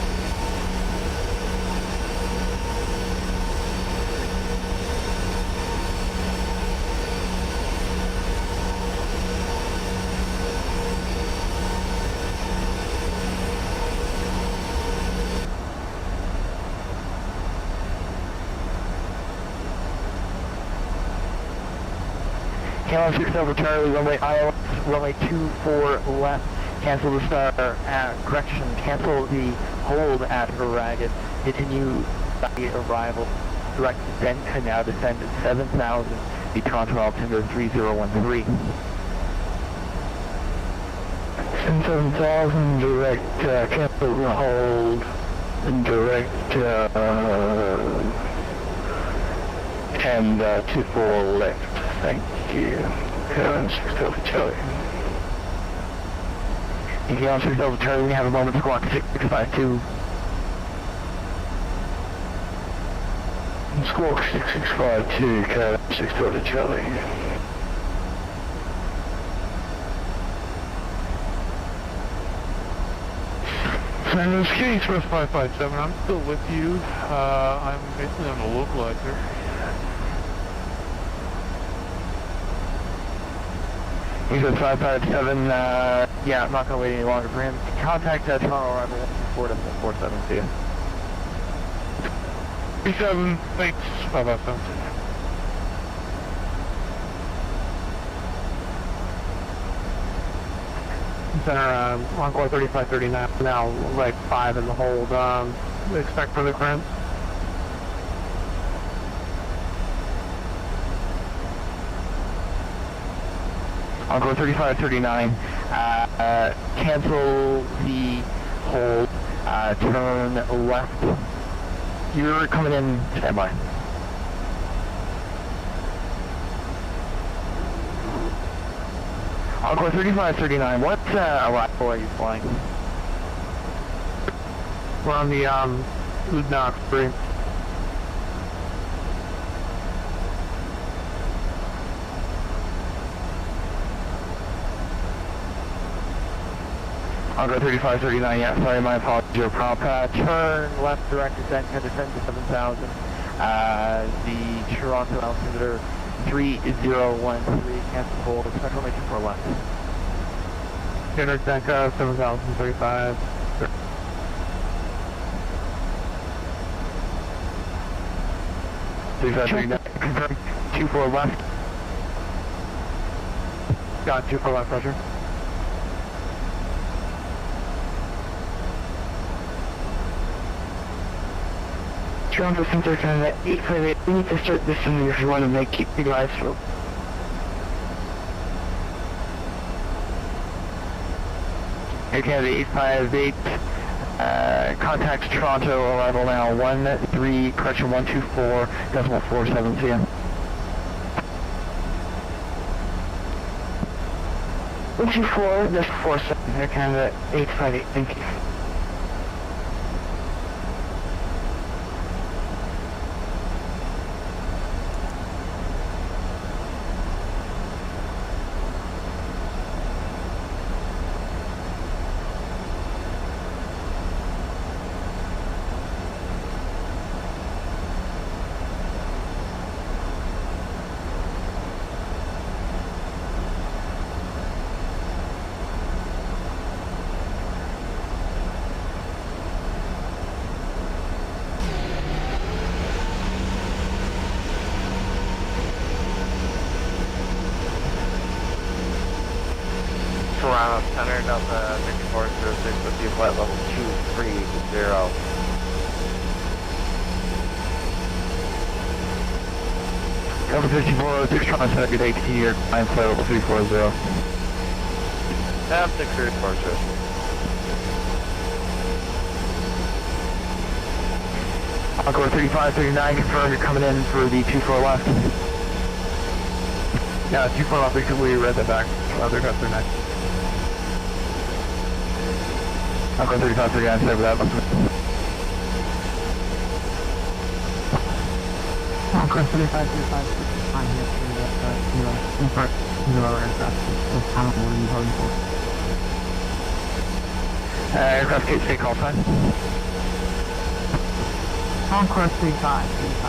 Calum 6 over Charlie, runway Iowa, runway 24 left, cancel the star, correction, cancel the hold at Ragged, continue by arrival, direct descent to now descend at 7,000, the Toronto altimeter 3013. 7,000, direct, cancel the hold, and direct, and 24 left, thank you. Calum 6 over Charlie. Calum 6 over Charlie, we have a moment, squawk 6652. Squawk 6652, Calum 6 over Charlie. San Luis Express 557, I'm still with you. I'm basically on the localizer. He said 557, yeah, I'm not going to wait any longer for him. Contact Toronto arrival 124.47 to you. 37, thanks, 557. Center, Encore 3539, now like 5 in the hold, expect further clearance. Encore 3539, cancel the hold, turn left. You're coming in, standby. Encore 3539, what arrival are you flying? We're on the, Udnox 3. Encore 3539, yeah, sorry, my apologies, your prompt. Turn left direct descent, 10 descent to 7,000. The Toronto altimeter 3013, cancel hold, expect only 24 left. Standard Denka, 7,035. 3539, confirm, 24 left. Got 24 left, Roger. Toronto Center Canada 858, we need to start this one if you want to keep the live through. Air Canada 858, contact Toronto, arrival now 124.47 p.m. 124.47, Air Canada 858, thank you. Toronto Center, Delta 5406 with you, flight level 230. Delta 5406, Toronto Center, good day, continue your climb, flight level 340. Tab 6346. Encore 3539, confirm you're coming in for the 24 left. Yeah, 24 left, we read that back. Other customer next. Encore 3539, sorry for that. Encore 3535, I'm here for zero aircraft. That's kind of what I'm hoping for. Aircraft gate, stay call sign. Encore 3535.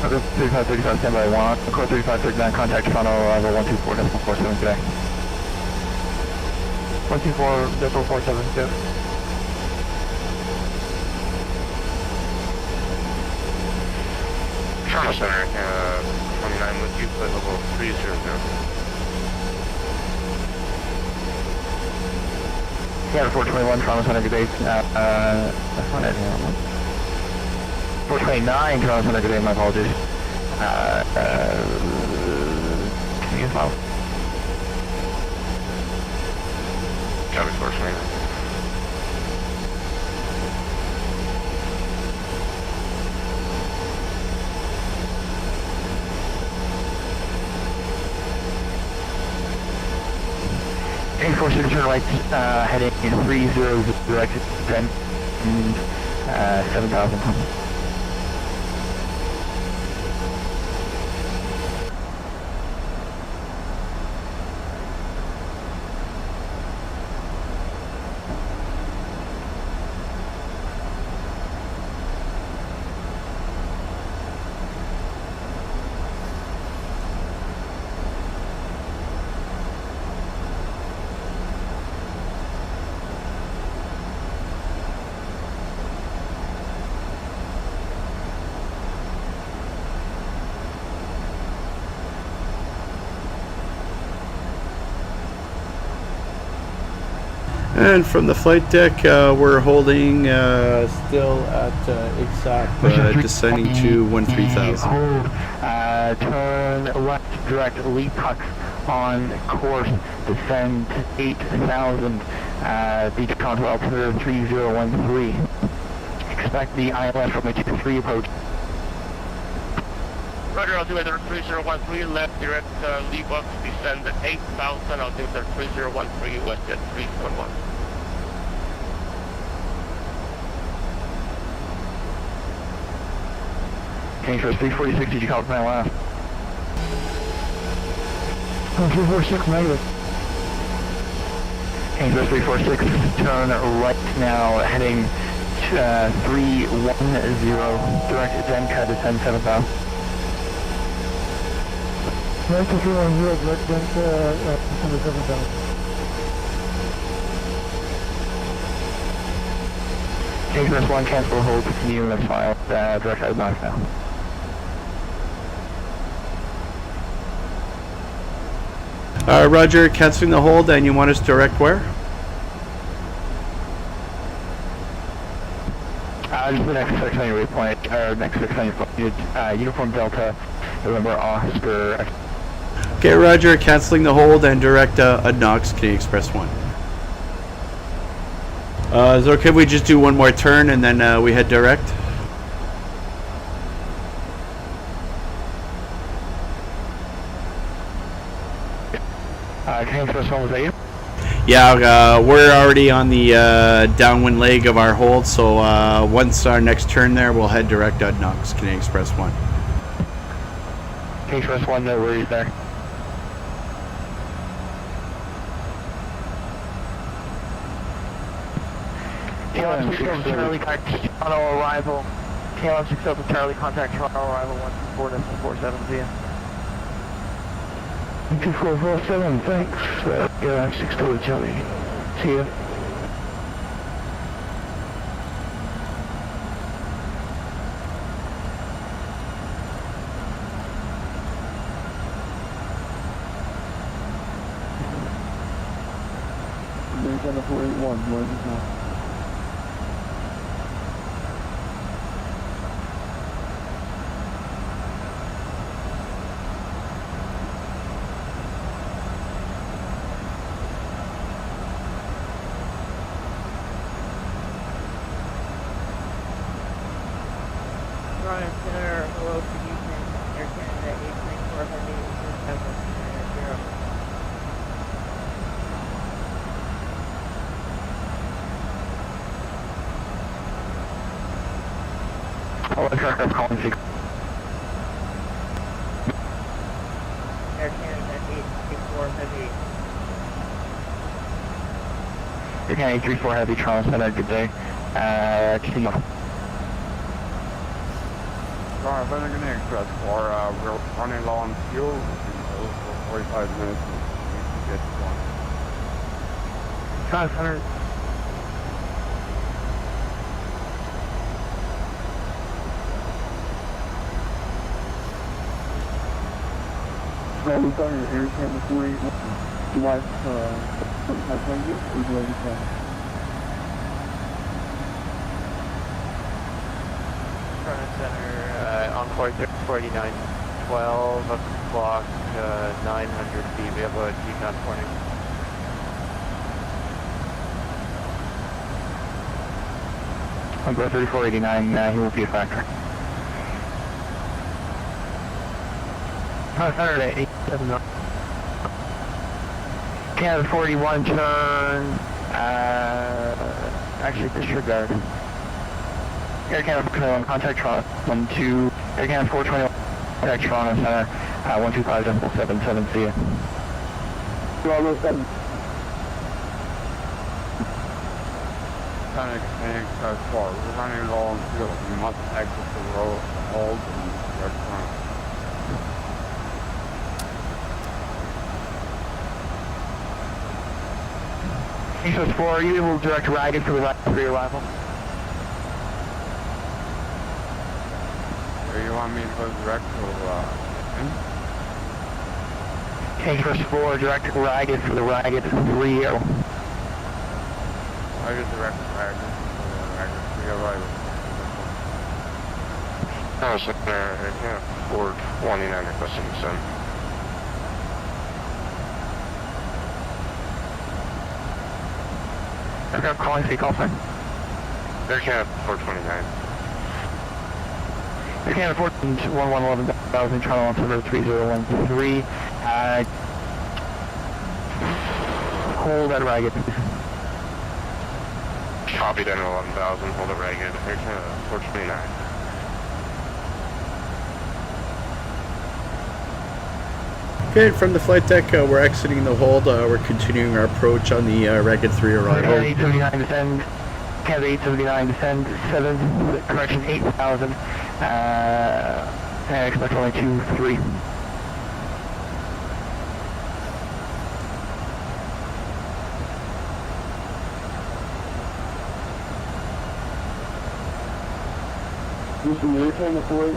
Okay, 3535, standby 1. Encore 3539, contact Toronto, arrival 124.47 today. 124.47, yeah. Toronto Center, 29 with you, flight level 300. Yeah, 421, Toronto Center, good day. That's not it. 429, Toronto Center, good day, my apologies. Can you file? Copy 429. A4 signature right, heading 300, directed 10, 7,000. And from the flight deck, we're holding still at IGSAP, descending to 13,000. Hold, turn left, direct lead puck on course, descend 8,000, beach contour altimeter 3013. Expect the ILS from a 23 approach. Roger, I'll do it at 3013, left direct lead box, descend at 8,000, I'll do it at 3013, west at 3.1. Change for 346, did you call it from my last? 346 negative. Change for 346, turn right now, heading 310, direct Zenka, descend 7,000. Right to 310, direct Zenka, descend 7,000. Change for 1, cancel hold, continue in file, direct out of knock now. Roger, canceling the hold, and you want us direct where? Just the next 6 on your waypoint, or next 6 on your point, Uniform Delta, November Oscar. Okay, Roger, canceling the hold and direct Knox, Canadian Express 1. Is it okay if we just do one more turn and then we head direct? Canadian Express 1, was that you? Yeah, we're already on the downwind leg of our hold, so once our next turn there, we'll head direct at Knox, Canadian Express 1. Canadian Express 1, no worries there. KLM 6 Charlie, contact Toronto arrival. KLM 6 Charlie, contact Toronto arrival 124.47 via. 2447, thanks. KLM 6 Charlie. See ya. There's on the 481, where is it now? Ryan Center, hello, good evening. Air Canada 834 Heavy, 0. Oh, I'm calling 6. Air Canada 834 Heavy. Air Canada 834 Heavy, Toronto Center, good day. Continue. Toronto Center Express 4, we're running low on fuel, for 45 minutes to get going. Toronto Center. Well, we've got your Air Canada 481. Do you want us to have you, or do you want to Toronto Center, Encore 49, 12 o'clock, 900 feet. We have a G-Con warning. Encore 3489, he won't be a factor. Toronto Center at 879. Canada 41, turn, actually disregard. Air Canada contact Toronto 12, Air Canada 421, contact Toronto Center, 125.77, see ya. 1207. Canada Express 4, we're running low on fuel. We must exit the road, hold, and return. Express 4, are you able to direct Ragged for the arrival? You want me to go direct to, Express 4, direct Ragged for the Ragged 3-0. I get direct Ragged 3 arrival. I was looking at Ford 29 requesting descent. Aircraft calling, call sign. Aircraft 429. Aircraft 411,000, Toronto altimeter 3013. Hold at Ragged. Copy down 11,000, hold it Ragged. Aircraft 429. Okay, from the flight deck, we're exiting the hold. We're continuing our approach on the Ragged 3 arrival. Canada 879 descend. Canada 879 descend. 8,000. I expect only 2-3. This is your time to flight.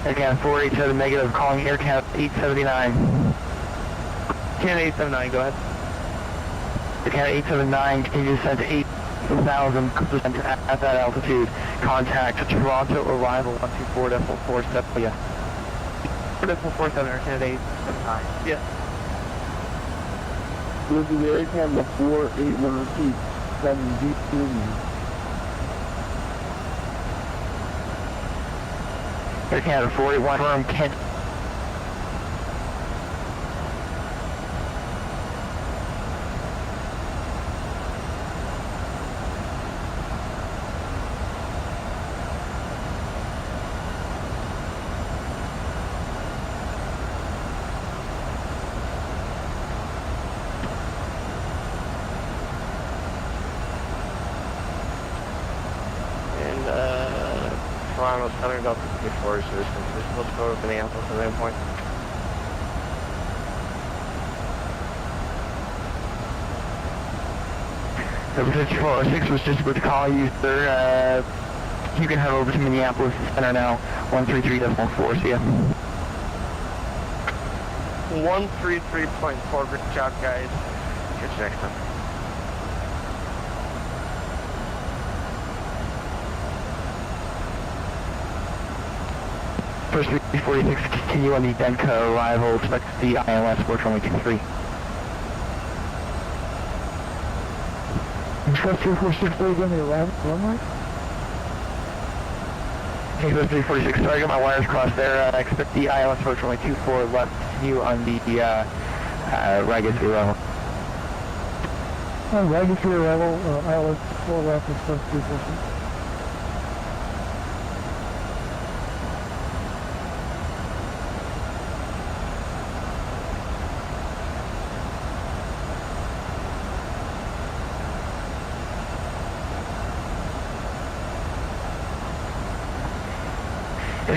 Aircam 487 negative, calling Aircam 879. Canada 879, go ahead. Aircam 879, continue to descend to 8,000 at that altitude. Contact Toronto arrival 124.47. Yeah. 4.47 or Canada 879. Yes. This is Aircam 481 repeat. 7D3. Air Canada 481 firm Kent. Toronto's coming up before resistance. We're supposed to go to Minneapolis at that point. Number 5406 was just about to call you, sir. You can head over to Minneapolis Center now. 133.4, see ya. 133.4, good job, guys. Catch you next time. First 346, continue on the Denka arrival, expect the ILS 423. First 346, are you going to the runway? Okay, first 346, sorry, I got my wires crossed there. Expect the ILS 424 left, continue on the Ragged 3 arrival. Ragged 3 arrival, ILS 4 left, expect 346.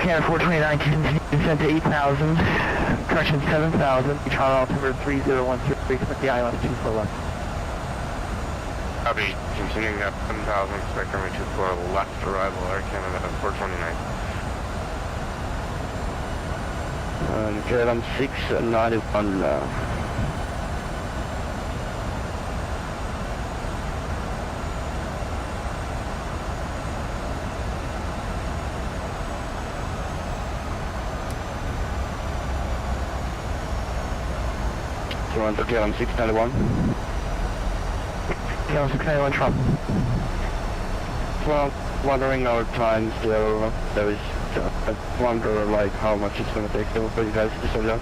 Canada 429, continue descent to 8,000, correction 7,000, Toronto altimeter 3013, expect the ILS 24 left. Copy, continuing up 7,000, expect runway 24 left arrival, Air Canada 429. KLM 691. Toronto KLM 691. KLM 691 Trump. Well, wondering our time still, there is, I wonder like how much it's going to take still for you guys to slow down.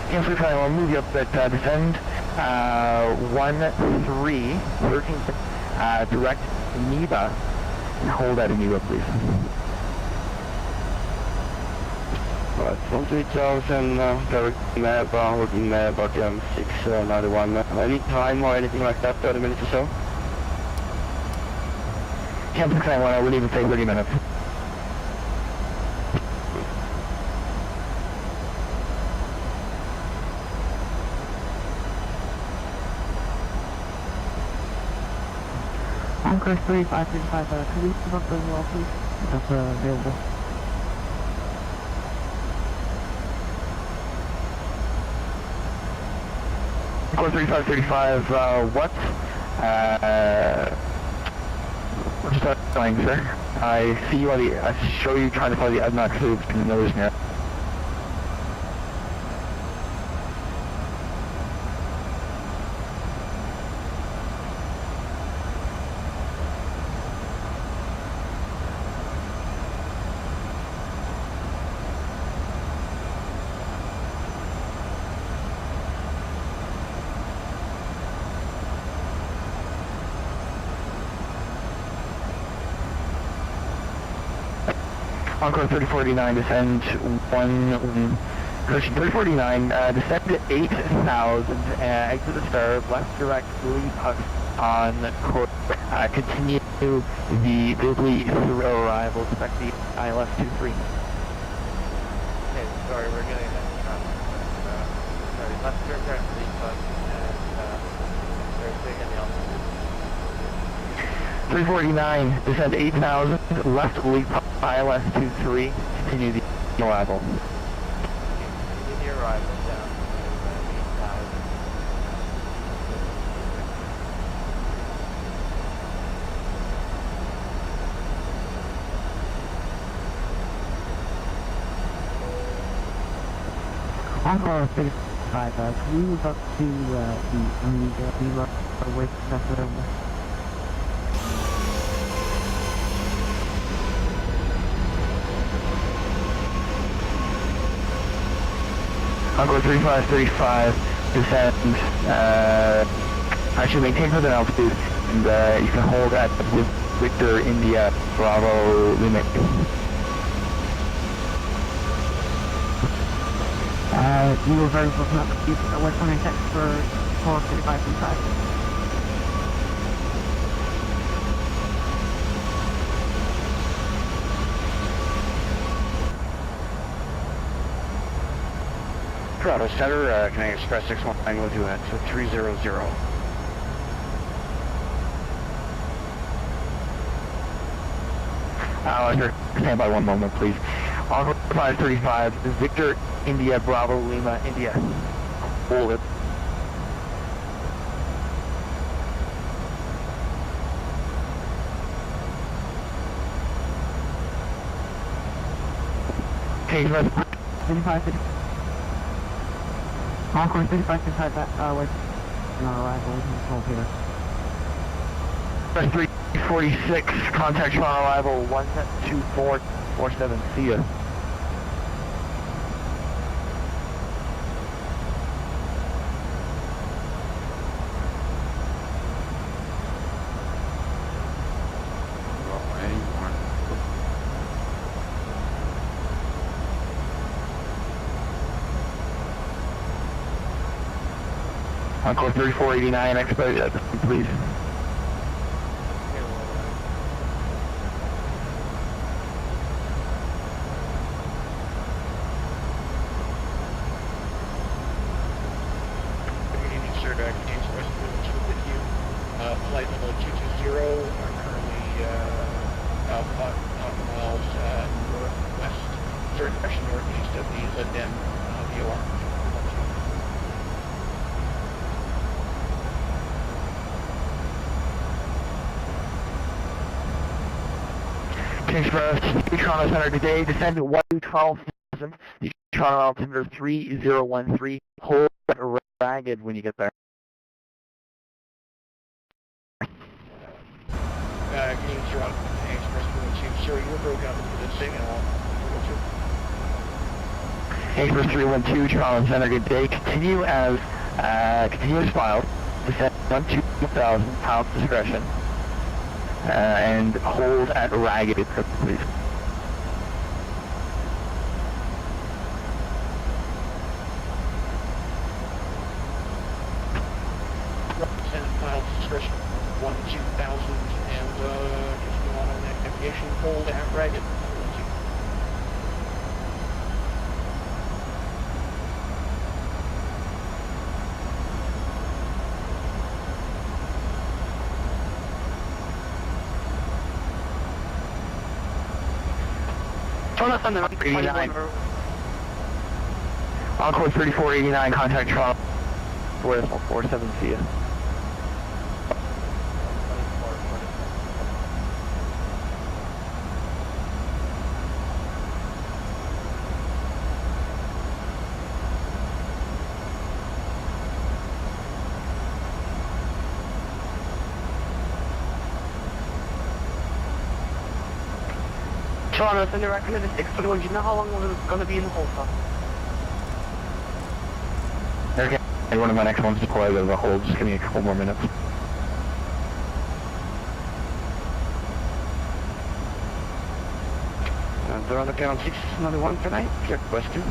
KLM 691, we'll move you up at descend 13, direct Neva, and hold at Neva, please. Right, from 3,000, direct Neva, working Neva, KLM 691. Any time or anything like that, 30 minutes or so? KLM 691, I will even say 30 minutes. Anchor 3535, could we keep up as well, please? that's available. Go 3535, what? What's that going, sir? I see you on the, I show you trying to follow the Adnock tube in the nose now. Encore 3049, descend 3049, descend 8,000, exit the star, left directly on course, continue the BOBKI through arrival, expect the ILS 23. Okay, sorry, we're getting that. Sorry, left directly, and they're taking the altitude. 349, descend 8,000, left leap ILS 23, continue the arrival. Continue the arrival down to 8,000. Encore 35, can we move up to the with the Encore 3535, descend, actually maintain present altitude, and you can hold at Victor India Bravo limit. You were very close enough to keep West 106 for 43535. Toronto Center, Canadian Express 619 with you at 300. Stand by one moment, please. Encore 535, Victor India Bravo Lima India. Hold it. Okay, 35. Encore 35 inside that, wait. Not arrival, hold here. Press 346, contact you on arrival 12447, see ya. Encore 3489, expedite, please. Good evening, sir. Canadian Express with you. Flight level 220 are currently about 5 miles northwest, direction northeast of the Lindem VOR. Express, Toronto Center today, descend to 112,000, Toronto altimeter 3013, hold ragged when you get there. Good evening, Toronto Express with you. Sir, you were broken up into the signal. Express 312, Toronto Center, good day, continue as, continuous filed, descend 12,000, pounds discretion. And hold at ragged, please. And miles discretion 1-2000 and just go on that navigation, hold at ragged. Toronto Thunder, 89. On course 3489, contact Toronto. 47, see ya. Toronto Thunder, recommend the 621. Do you know how long we're going to be in the hole for? Okay, one of my next ones deployed with a hold. Just give me a couple more minutes. They're on the ground 6, another one for night. Your question?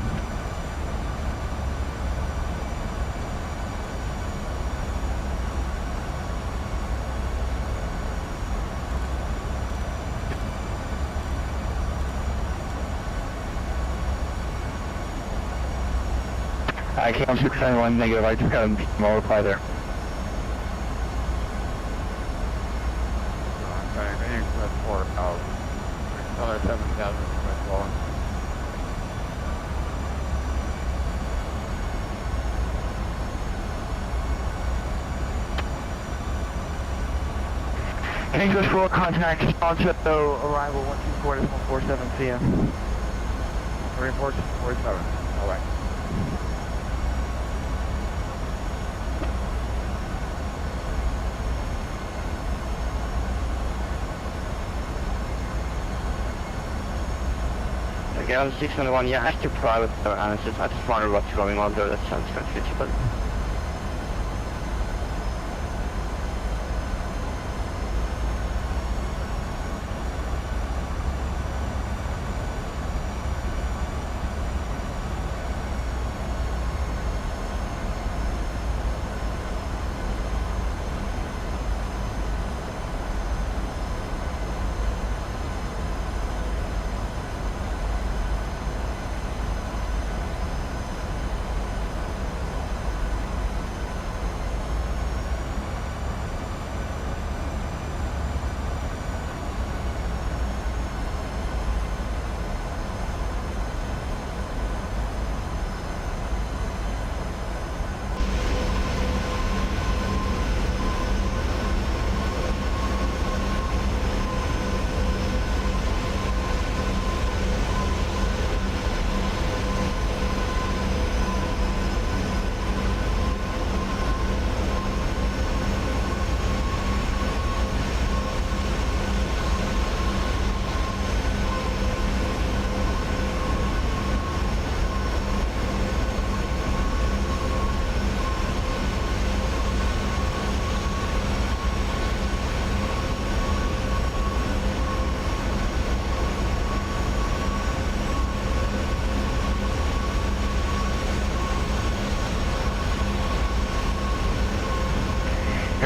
I came on 691 negative. I just got a reply there. Okay, Express 4 out. Another 7,000 Express long. Express 4 contact Toronto arrival 124.47, see ya. 3447. Alright. Okay, on 691, yeah, I have to private analysis. I just wonder what's going on there. That sounds kind of fishy, but...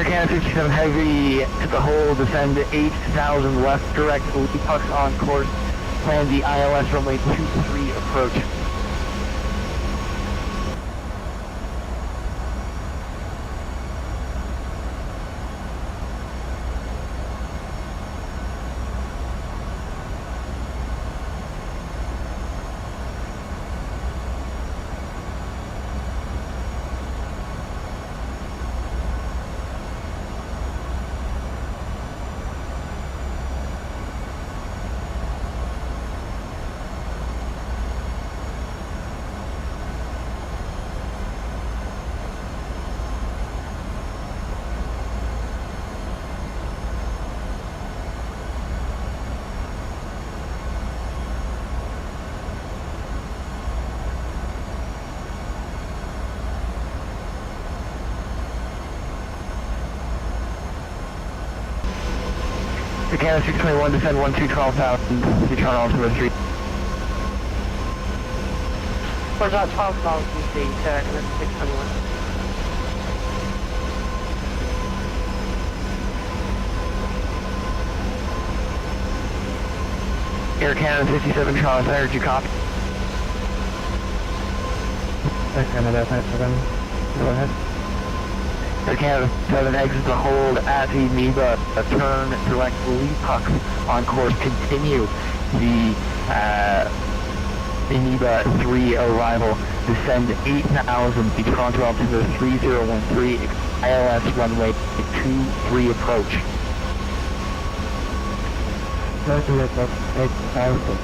Canada 57 Heavy to the hole, descend 8,000 left, direct, pucks on course, plan the ILS runway 23 approach. Canada 621, descend 12,000, return altimeter 3. For that 12,000 feet, Canada 621. Air Canada 57, Charles, I heard you copy. Air Canada 57, go ahead. Air Canada 7, exit the hold at the NEBA, turn direct lead puck on course, continue the Iniba 3 arrival. Descend 8,000 to Toronto altimeter 3013, ILS runway 23 approach. Roger, 8,000.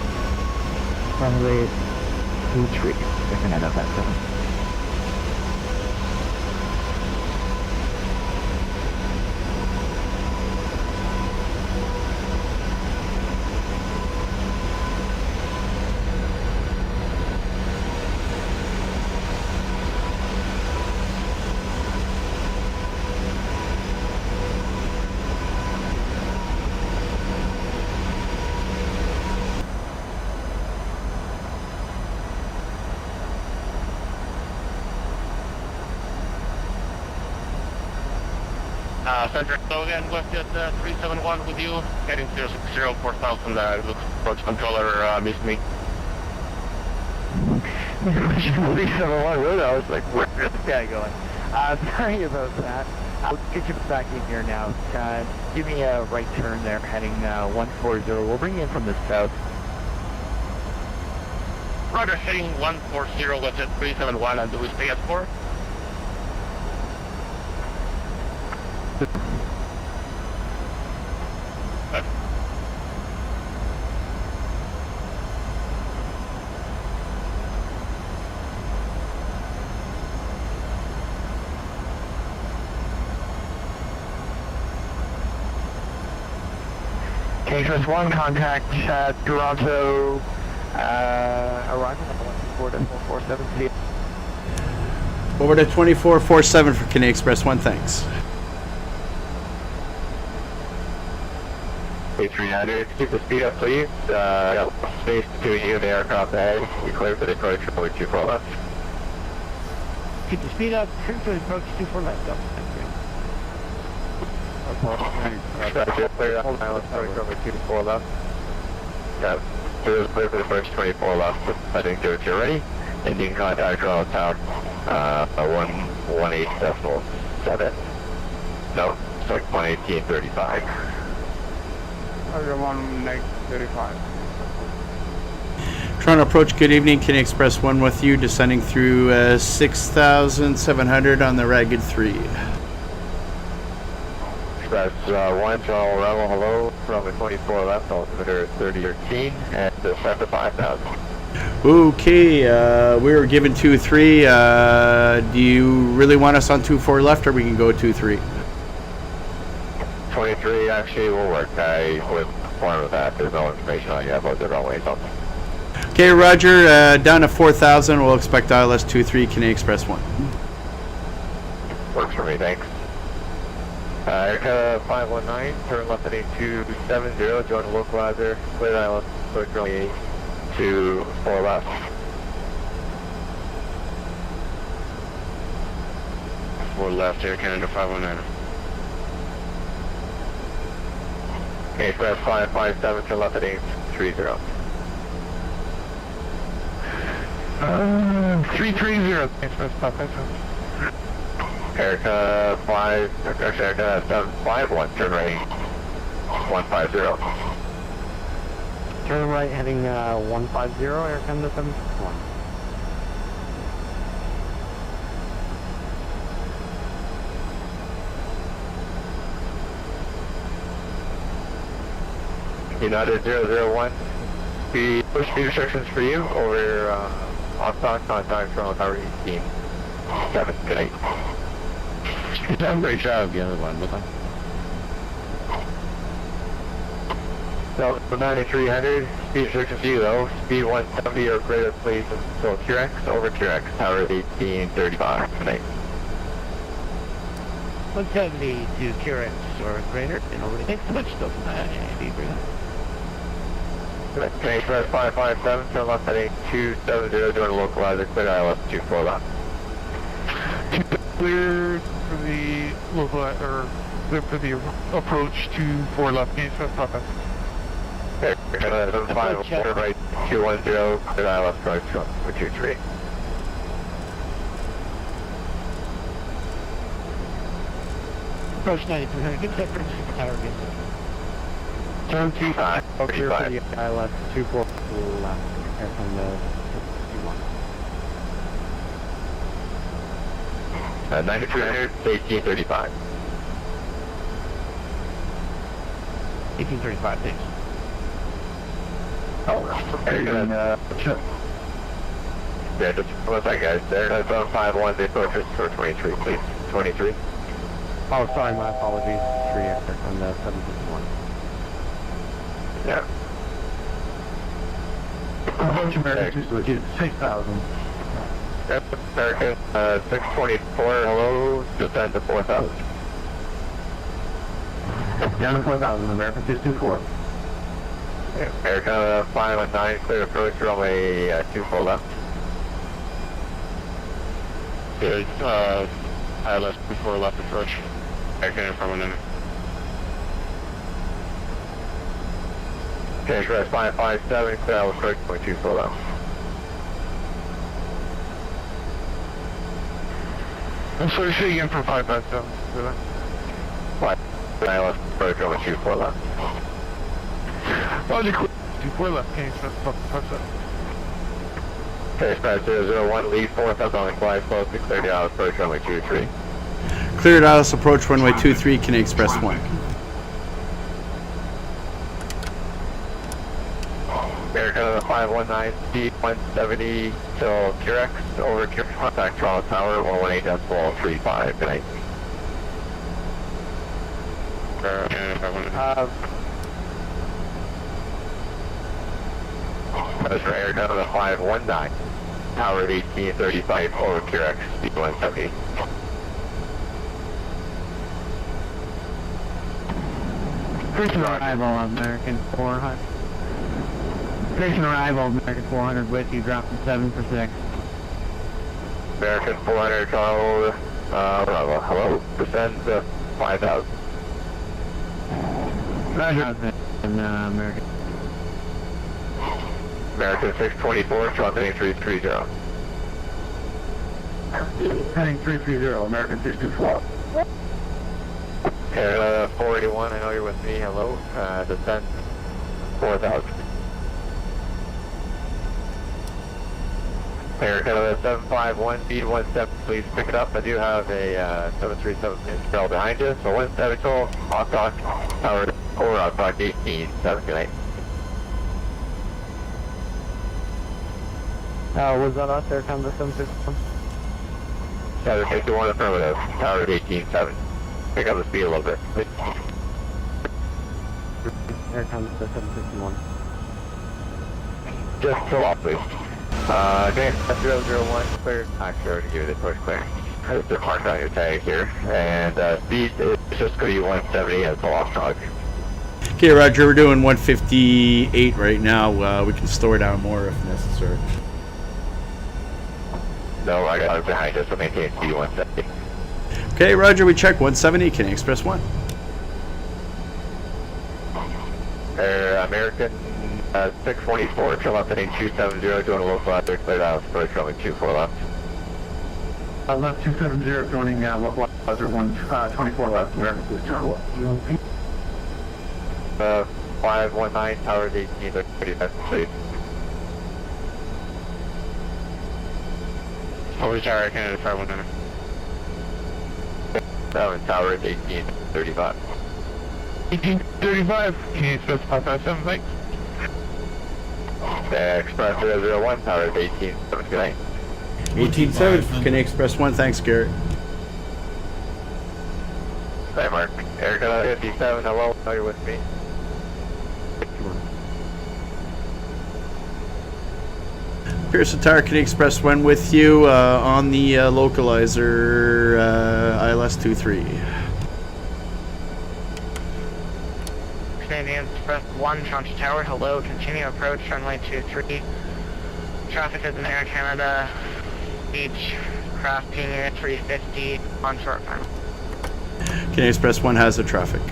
Runway 23. Second out of that 7. Center, so again, WestJet 371 with you, heading 060, 4000, looks approach controller, miss me. 371 road, I was like, where's this guy going? Sorry about that. I'll get you back in here now. Give me a right turn there, heading 140. We'll bring you in from the south. Roger, heading 140, WestJet 371, and do we stay at 4? Express 1, contact Toronto, arrival at 124.47. Over to 2447 for Canadian Express 1, thanks. P3D, keep the speed up please. Got space between you and the aircraft ahead. We clear for the approach runway 24 left. Keep the speed up, clear for the approach 24 left. Up. Roger, clear that pilot approach runway 24 left. Yeah, clear for the approach 24 left. I think you're ready. Ending contact Toronto Tower, 118.7. No, it's like 118.35. Roger, 1-35. Toronto approach, good evening. Canadian Express 1 with you, descending through 6,700 on the Ragged 3. Express 1, Toronto Rebel, hello, from the 24 left, altimeter 3013, and descend to 5,000. Okay, we were given 2-3. Do you really want us on 2-4 left, or we can go 2-3? 23 actually will work. I would inform of that. There's no information on you about the runways. Okay, Roger, down to 4,000. We'll expect ILS 23, Canadian Express 1. Works for me, thanks. Aircraft 519, turn left at 8270, join the localizer, clear ILS, approach runway 24 left. Four left, Air Canada 519. Okay, Express 557, turn left at 830. 330, Express 557. Erica 751, turn right 150. Turn right, heading 150, Air Canada 761. United 001. The push speed restrictions for you over off-bound contact from Tower 18. 7, good night. You've done a great job, the other one, look like. So 9300, speed restrictions for you though. Speed 170 or greater please. So QX over QX, Tower 1835, good night. 170 to QRX or greater, and over the next much stuff. Okay, Express 557, turn left at 8270, join the localizer, clear ILS 24 left. Clear for the local, or clear for the approach to 4 left, Express 557. Okay, 75, turn right 210, clear ILS approach 23. Approach 9300, give that for the tower again. Turn 25. Oh, clear for 35. the ILS 24 left. Air from the 9300, 1835. 1835, thanks. Yeah, just one second, guys. There, 751, the approach is for 23, please. 23. Oh, sorry, my apologies. 3 air from the 751. Yeah. Approach American 6,000. Yep, American 624, hello, descend to 4,000. Down to 4,000, American 624. American 519, clear approach, runway 24 left. Good, ILS 24 left approach. American 519. Okay, Express 557, clear ILS approach, 24 left. I'm sorry, say again for 557. ILS approach, runway 24 left. Oh, 24 left, can you express 557? Okay, Express 001, lead 4,000 on the glide slope, clear the ILS approach, runway 23. Cleared ILS approach runway 23, Canadian Express 1. American 519, speed 170 till QRX, over QRX, contact Toronto Tower, 118.35, good night. That's for Air Canada 519, Tower 1835, over QRX, speed 170. Station arrival, American 400. Station arrival, American 400 with you, dropping 7 for 6. American 400, Toronto, Bravo, hello, descend to 5,000. Roger. American. American 624, Toronto 330. Heading 330, American 624. Canada 481, I know you're with me, hello, descend 4,000. Air Canada 751, speed 17, please pick it up. I do have a 737 Montreal behind you, so 17 total, hot dock, tower, over hot dock 18, 7, good night. Was that us, Air Canada 761? Tower 51 affirmative, tower 18, 7. Pick up the speed a little bit, please. Air Canada 761. Just fill off, please. Okay, 001, clear. I'm sure to give you the push clear. Just mark on your tag here. And speed is just going to be 170 and full off dog. Okay, Roger, we're doing 158 right now. We can store down more if necessary. No, I got it behind us, so maintain speed 170. Okay, Roger, we check 170, Canadian Express 1. American 624, come up heading 270, doing a local out there, cleared out, approach runway 24 left. Left 270, joining local hazard 124 left, American 624. 519, towers 18, 35, please. Always tower, Canada 519. 7, towers 18, 35. 1835, can you express 557, thanks? Express 001, towers 18, 7, good night. 18.7, Canadian Express 1, thanks, Garrett. Hi, Mark. Air Canada 57, hello, are you with me? Pearson Tower, Canadian Express 1 with you on the localizer ILS 23. Canadian Express 1, Toronto Tower, hello, continue approach, runway 23. Traffic is in Air Canada, beach, craft unit 350, on short time. Canadian Express 1 has the traffic.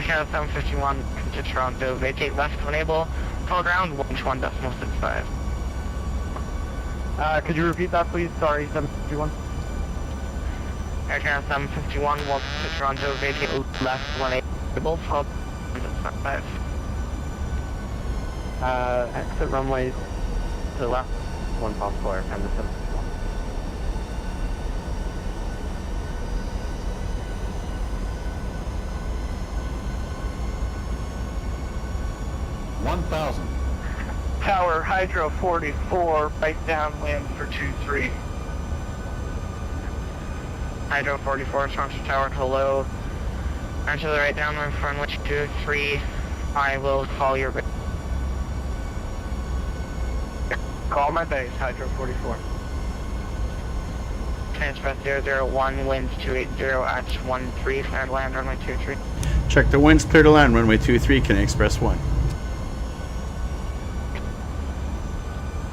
Canada 751 to Toronto, vacate left when able, call ground 121.65. Could you repeat that, please? Sorry, 751. Air Canada 751, walk to Toronto, vacate left when able, call 121.65. Exit runways to the left, 1 possible Air Canada 751. Tower, Hydro 44, right downwind for 23. Hydro 44, Toronto Tower, hello. And to the right downwind for runway 23, I will call your base. Call my base, Hydro 44. Express 001, winds 280 at 13, clear to land runway 23. Check the winds, clear to land, runway 23, Canadian Express 1.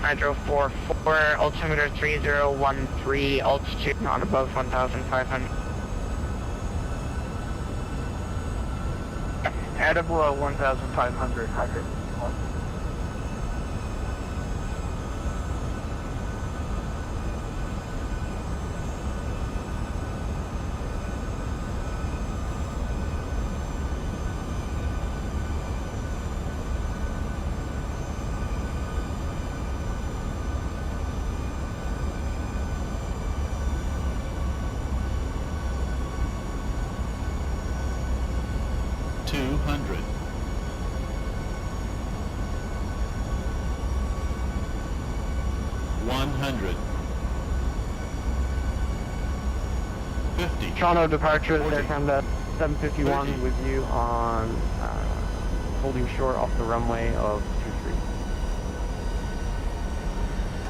Hydro 44, altimeter 3013, altitude not above 1,500. At or below 1,500, Hydro 44. Toronto departure, Air Canada 751 with you on holding short off the runway of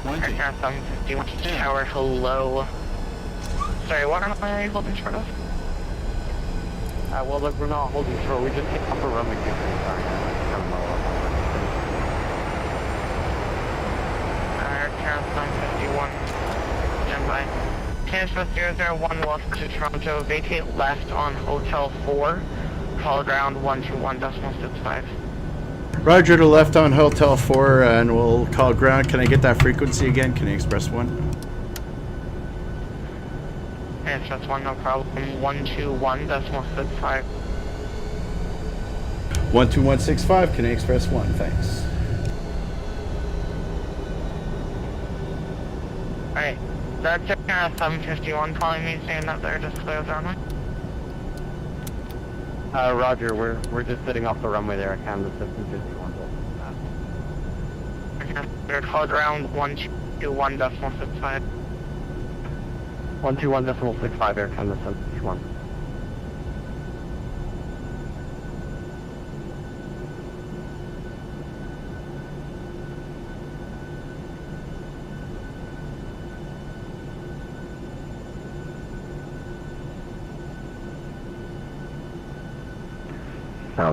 23. Air Canada 751 Tower, hello. Sorry, what am I holding short of? Well, look, we're not holding short, we just came off the runway 23, sorry. Air Canada 751, stand by. Express 001, welcome to Toronto, vacate left on Hotel 4, call ground 121.65. Roger to left on Hotel 4, and we'll call ground. Can I get that frequency again? Canadian Express 1. Express 1, no problem, 121.65. 12165, Canadian Express 1, thanks. Alright, that's Air Canada 751 calling me saying that they're just clear of the runway. Roger, we're just sitting off the runway there at Canada 751. They're called around 121.65. 121.65 Air Canada 751.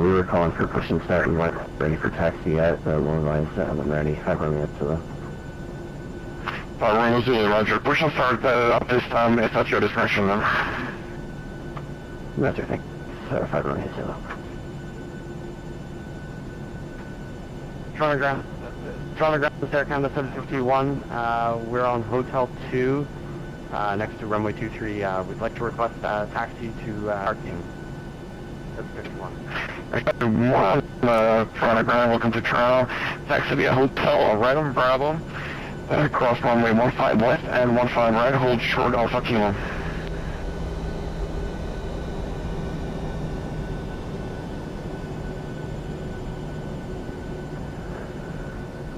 We were calling for push and start. We weren't ready for taxi yet. The low line set on the ready. 5 running up to the... Runway Zulu, roger. Push and start up this time. It's at your discretion then. Roger, thanks. 5 running Zulu. Toronto ground, Air Canada 751. We're on Hotel 2, next to runway 23. We'd like to request a taxi to parking. 751. Toronto ground, welcome to Toronto. Taxi via Hotel, right on Bravo. Cross runway 15 left and 15 right, hold short Alpha Kilo.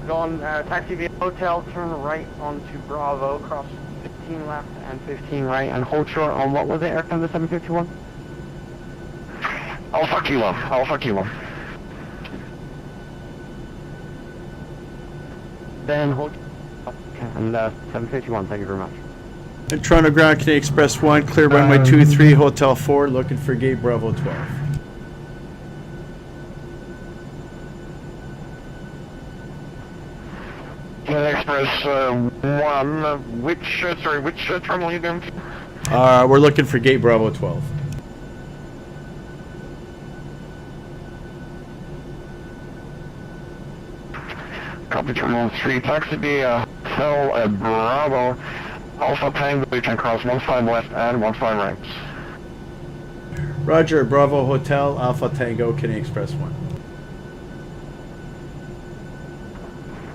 Go on taxi via Hotel, turn right onto Bravo, cross 15 left and 15 right, and hold short on what was it, Air Canada 751? Alpha Kilo. Then hold and 751, thank you very much. And Toronto ground, Canadian Express 1, clear runway 23, Hotel 4, looking for gate Bravo 12. Canadian Express 1, which terminal are you going to? We're looking for gate Bravo 12. copy Terminal 3. Taxi be Hotel Bravo. Alpha Tango, you can cross 15 left and 15 right. Roger, Bravo Hotel, Alpha Tango, Canadian Express 1.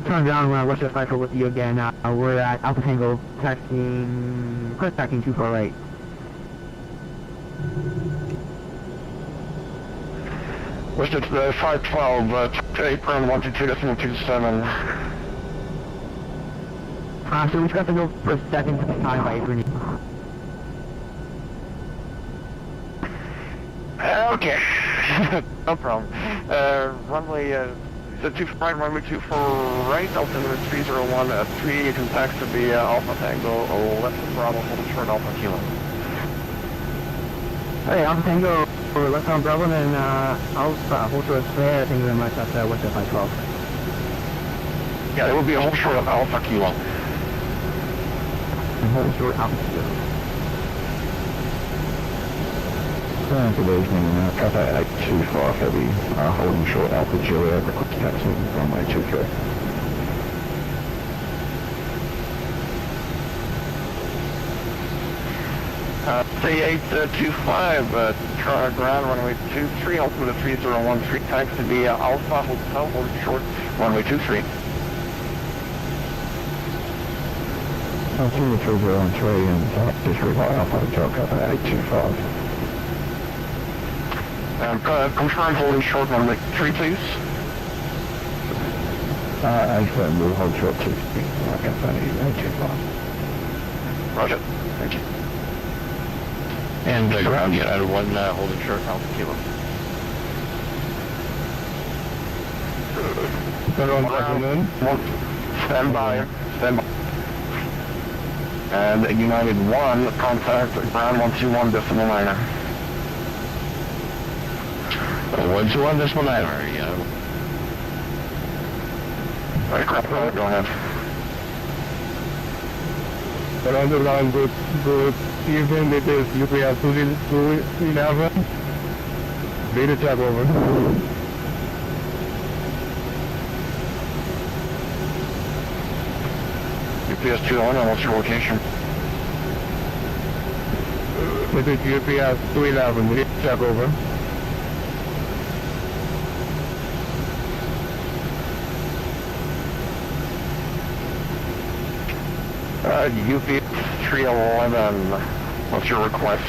Turn down West Side Cycle with you again. We're at Alpha Tango, taxiing, press tracking 24 right. West at 512, apron 122.27. So we just got to go for seconds at a time by apron. Okay, no problem. Runway 25, runway 24 right, altimeter 301, 3, you can taxi be Alpha Tango, left of Bravo, hold short Alpha Kilo. Hey, Alpha Tango, left on Bravo, and Alpha, hold short spare, thank you very much, that's West at 512. Yeah, it will be a hold short of Alpha Kilo. Hold short Alpha Kilo. Today's name, Cathay 825 Heavy, holding short Alpha Juliet, request taxi runway 23. C825, ground runway 23, altimeter 3013, taxi be Alpha Hotel, holding short runway 23. Altimeter 3013 and disregard Alpha Hotel, Cathay 825. Confirm holding short runway 3, please. I will hold short 2, Cathay 825. Roger, thank you. And ground United 1, holding short Alpha Kilo. Stand by. And United 1, contact ground 121.9. 121.9, yeah. Right, go ahead. Around the line, good evening, it is UPS 211. Data check over. UPS 211, what's your location? It is UPS 211, data check over. UPS 311, what's your request?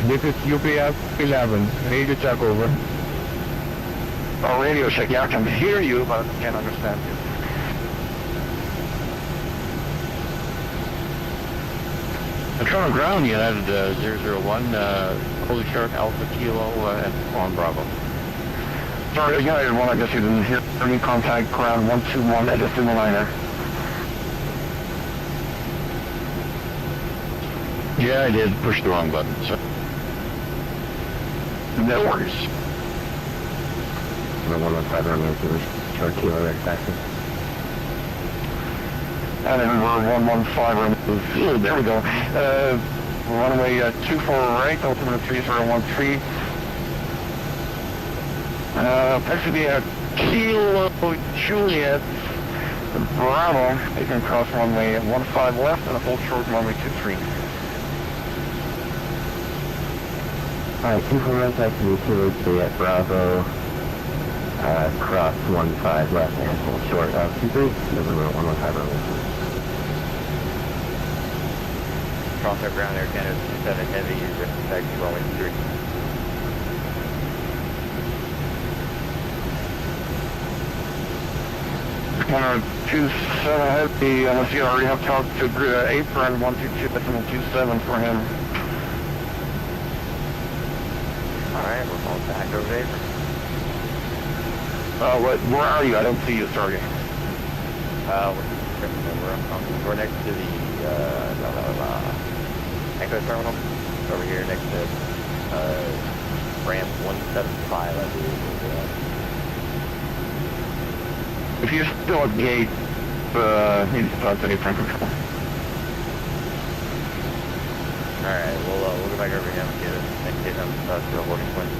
This is UPS 11, radio check over. Oh, radio check, yeah, I can hear you, but I can't understand you. Control ground, United 001, holding short Alpha Kilo and on Bravo. Sorry, United 1, I guess you didn't hear me. Contact ground 121 at the liner. Yeah, I did. Push the wrong button, so. No worries. The 115 runway short Kilo there, taxi. And then we're 115 there we go. Runway 24 right, altimeter 3013. Taxi be a Kilo Juliet Bravo. You can cross runway 15 left and a hold short runway 23. Alright, Superman taxi Kilo Juliet Bravo. Cross 15 left and hold short 23. November 115 runway. Cross our ground Air Canada 27 Heavy, user taxi runway 3. Canada 27 Heavy, unless you already have talked to apron 122.27 for him. Alright, we're going back over there. Where are you? I don't see you, sorry. We're next to the Echo Terminal. Over here next to ramp 175, I believe. If you're still at gate, you need to talk to apron control. Alright, we'll go back over here and get it. And get them to the boarding point.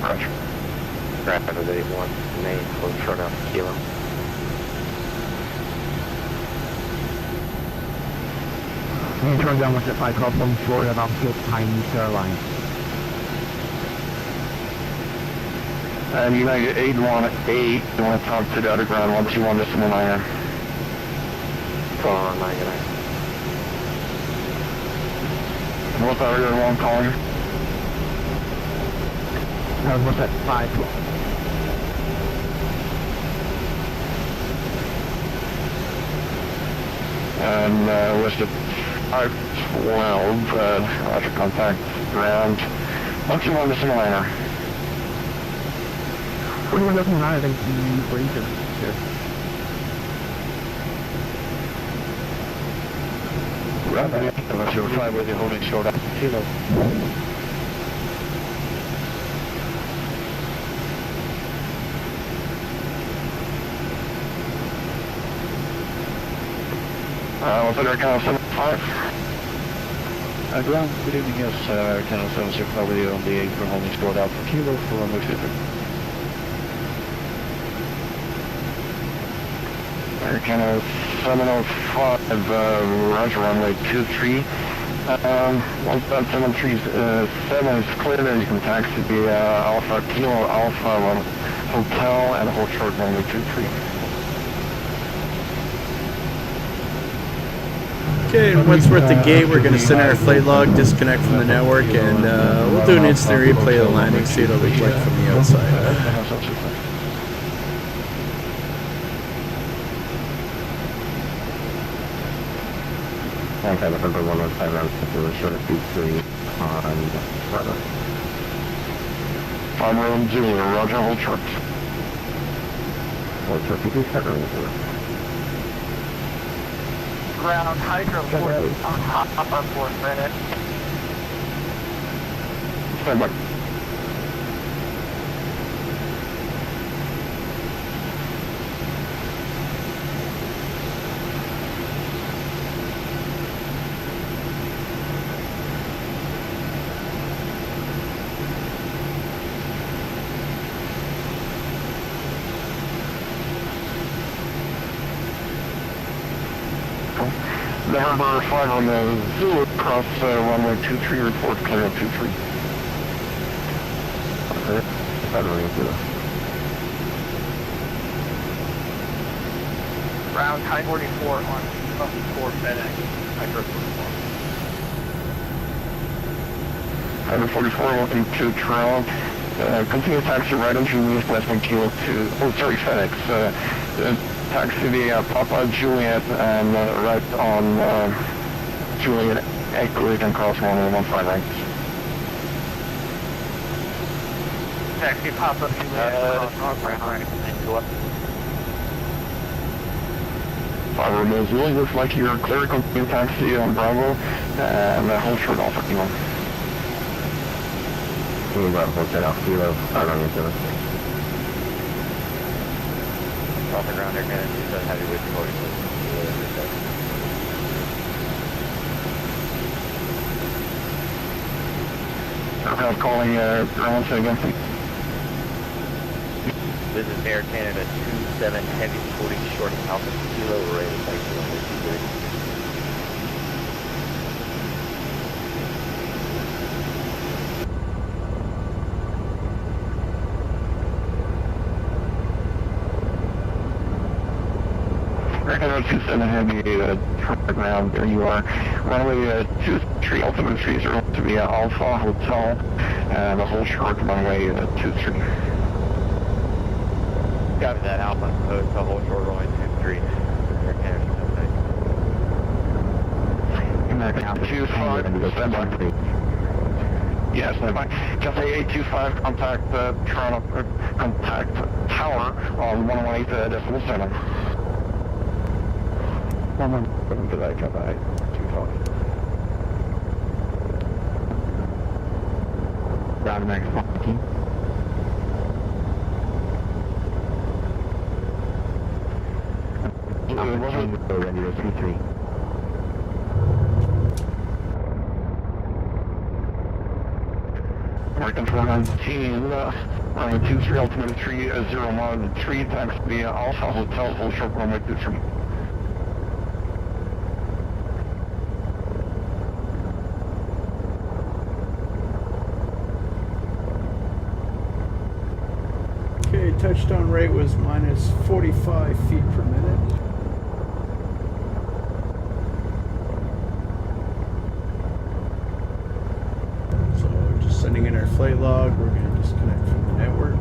Roger. traffic at 81 main, close short out Kilo. And turn down what's at 5 call from Florida, about field time, East Airline. And United 818, you want to talk to the other ground 121 decimal 9. Go on, 99. What's that other one calling? What's that 5 call? And what's the 512, roger, contact ground 121 decimal 9. What do you want to I think you bring to here? Right, unless you're fine with you holding short up Kilo. What's under account 75? Ground, good evening, yes, account 765 with you on the 8 for holding short out for Kilo for runway 23. Kind 705, roger, runway 23. Once that 737 is clear, then you can taxi the Alpha Kilo Alpha Hotel and hold short runway 23. Okay, and once we're at the gate, we're going to send our flight log, disconnect from the network, and we'll do an instant replay of the landing, see what it looked like from the outside. 115 round, short of P3 on Bravo. 5 room 0, roger, hold short. Hold short, P3, start running 0. Ground hydro force on hop 4 minutes. Stand by. Number 5 on the Zulu across runway 23, report clear of 23. Okay, start running 0. Ground high 44 on 4 FedEx. Hydro 44. 44, welcome to Toronto. Continue taxi right into Westman Kilo to, FedEx. Taxi the Papa Juliet and right on Juliet Echo and cross 115 right. Taxi Papa Juliet cross right and go up. 5 Romeo Zulu, looks like you're clear to continue taxi on Bravo and hold short Alpha Kilo. Team Bravo, set off Kilo, start running 0. Off the ground, they're going to do some heavy with the motor. I'm calling ground again. This is Air Canada 27 Heavy 40 short Alpha Kilo, we're ready to take you on this. Air Canada 27 Heavy ground, there you are. Runway 23, ultimate 30 to be Alpha Hotel, and the whole short runway 23. Copy that, Alpha Hotel, whole short runway 23. Air Canada 27. American Alpha 25, stand by. Yes, stand by. Just 825, contact Toronto, contact Tower on 118.7. Welcome to that, Kappa 212. Ground American 14. Ready to P3. American American 419, runway 23, altimeter 30 mod 3, taxi Alpha Hotel, full short runway 23. Okay, touchdown rate was minus 45 feet per minute. So just sending in our flight log, we're going to disconnect from the network.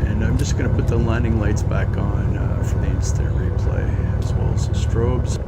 And I'm just going to put the landing lights back on for the instant replay, as well as the strobes.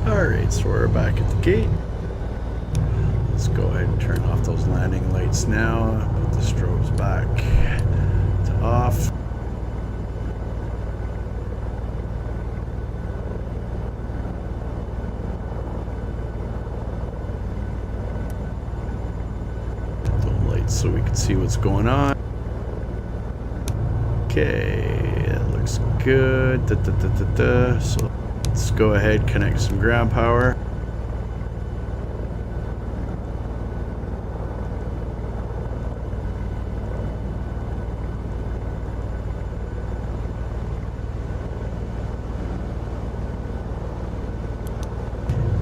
Alright, so we're back at the gate. Let's go ahead and turn off those landing lights now. Put the strobes back to off. light so we can see what's going on. Okay, that looks good. So let's go ahead, connect some ground power.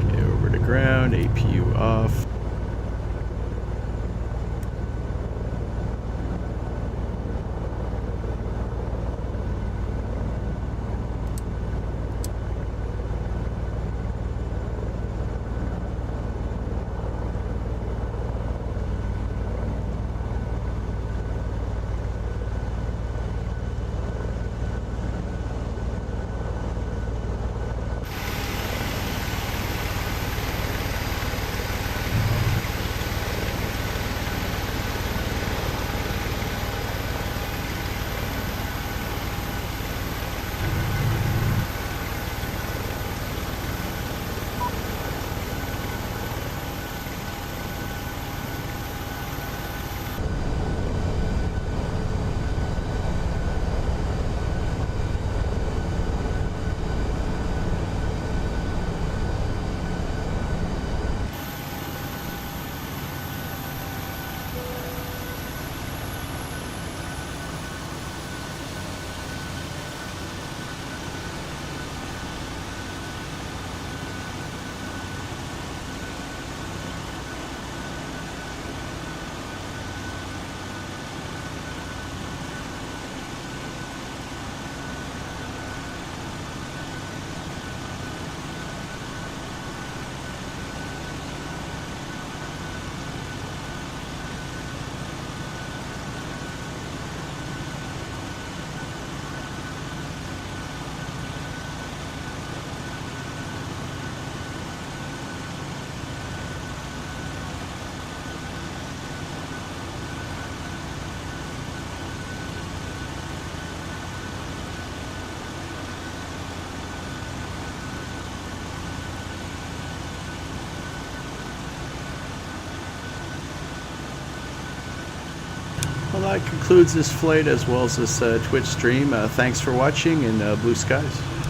Okay, over to ground, APU off. Well, that concludes this flight as well as this Twitch stream. Thanks for watching, and blue skies.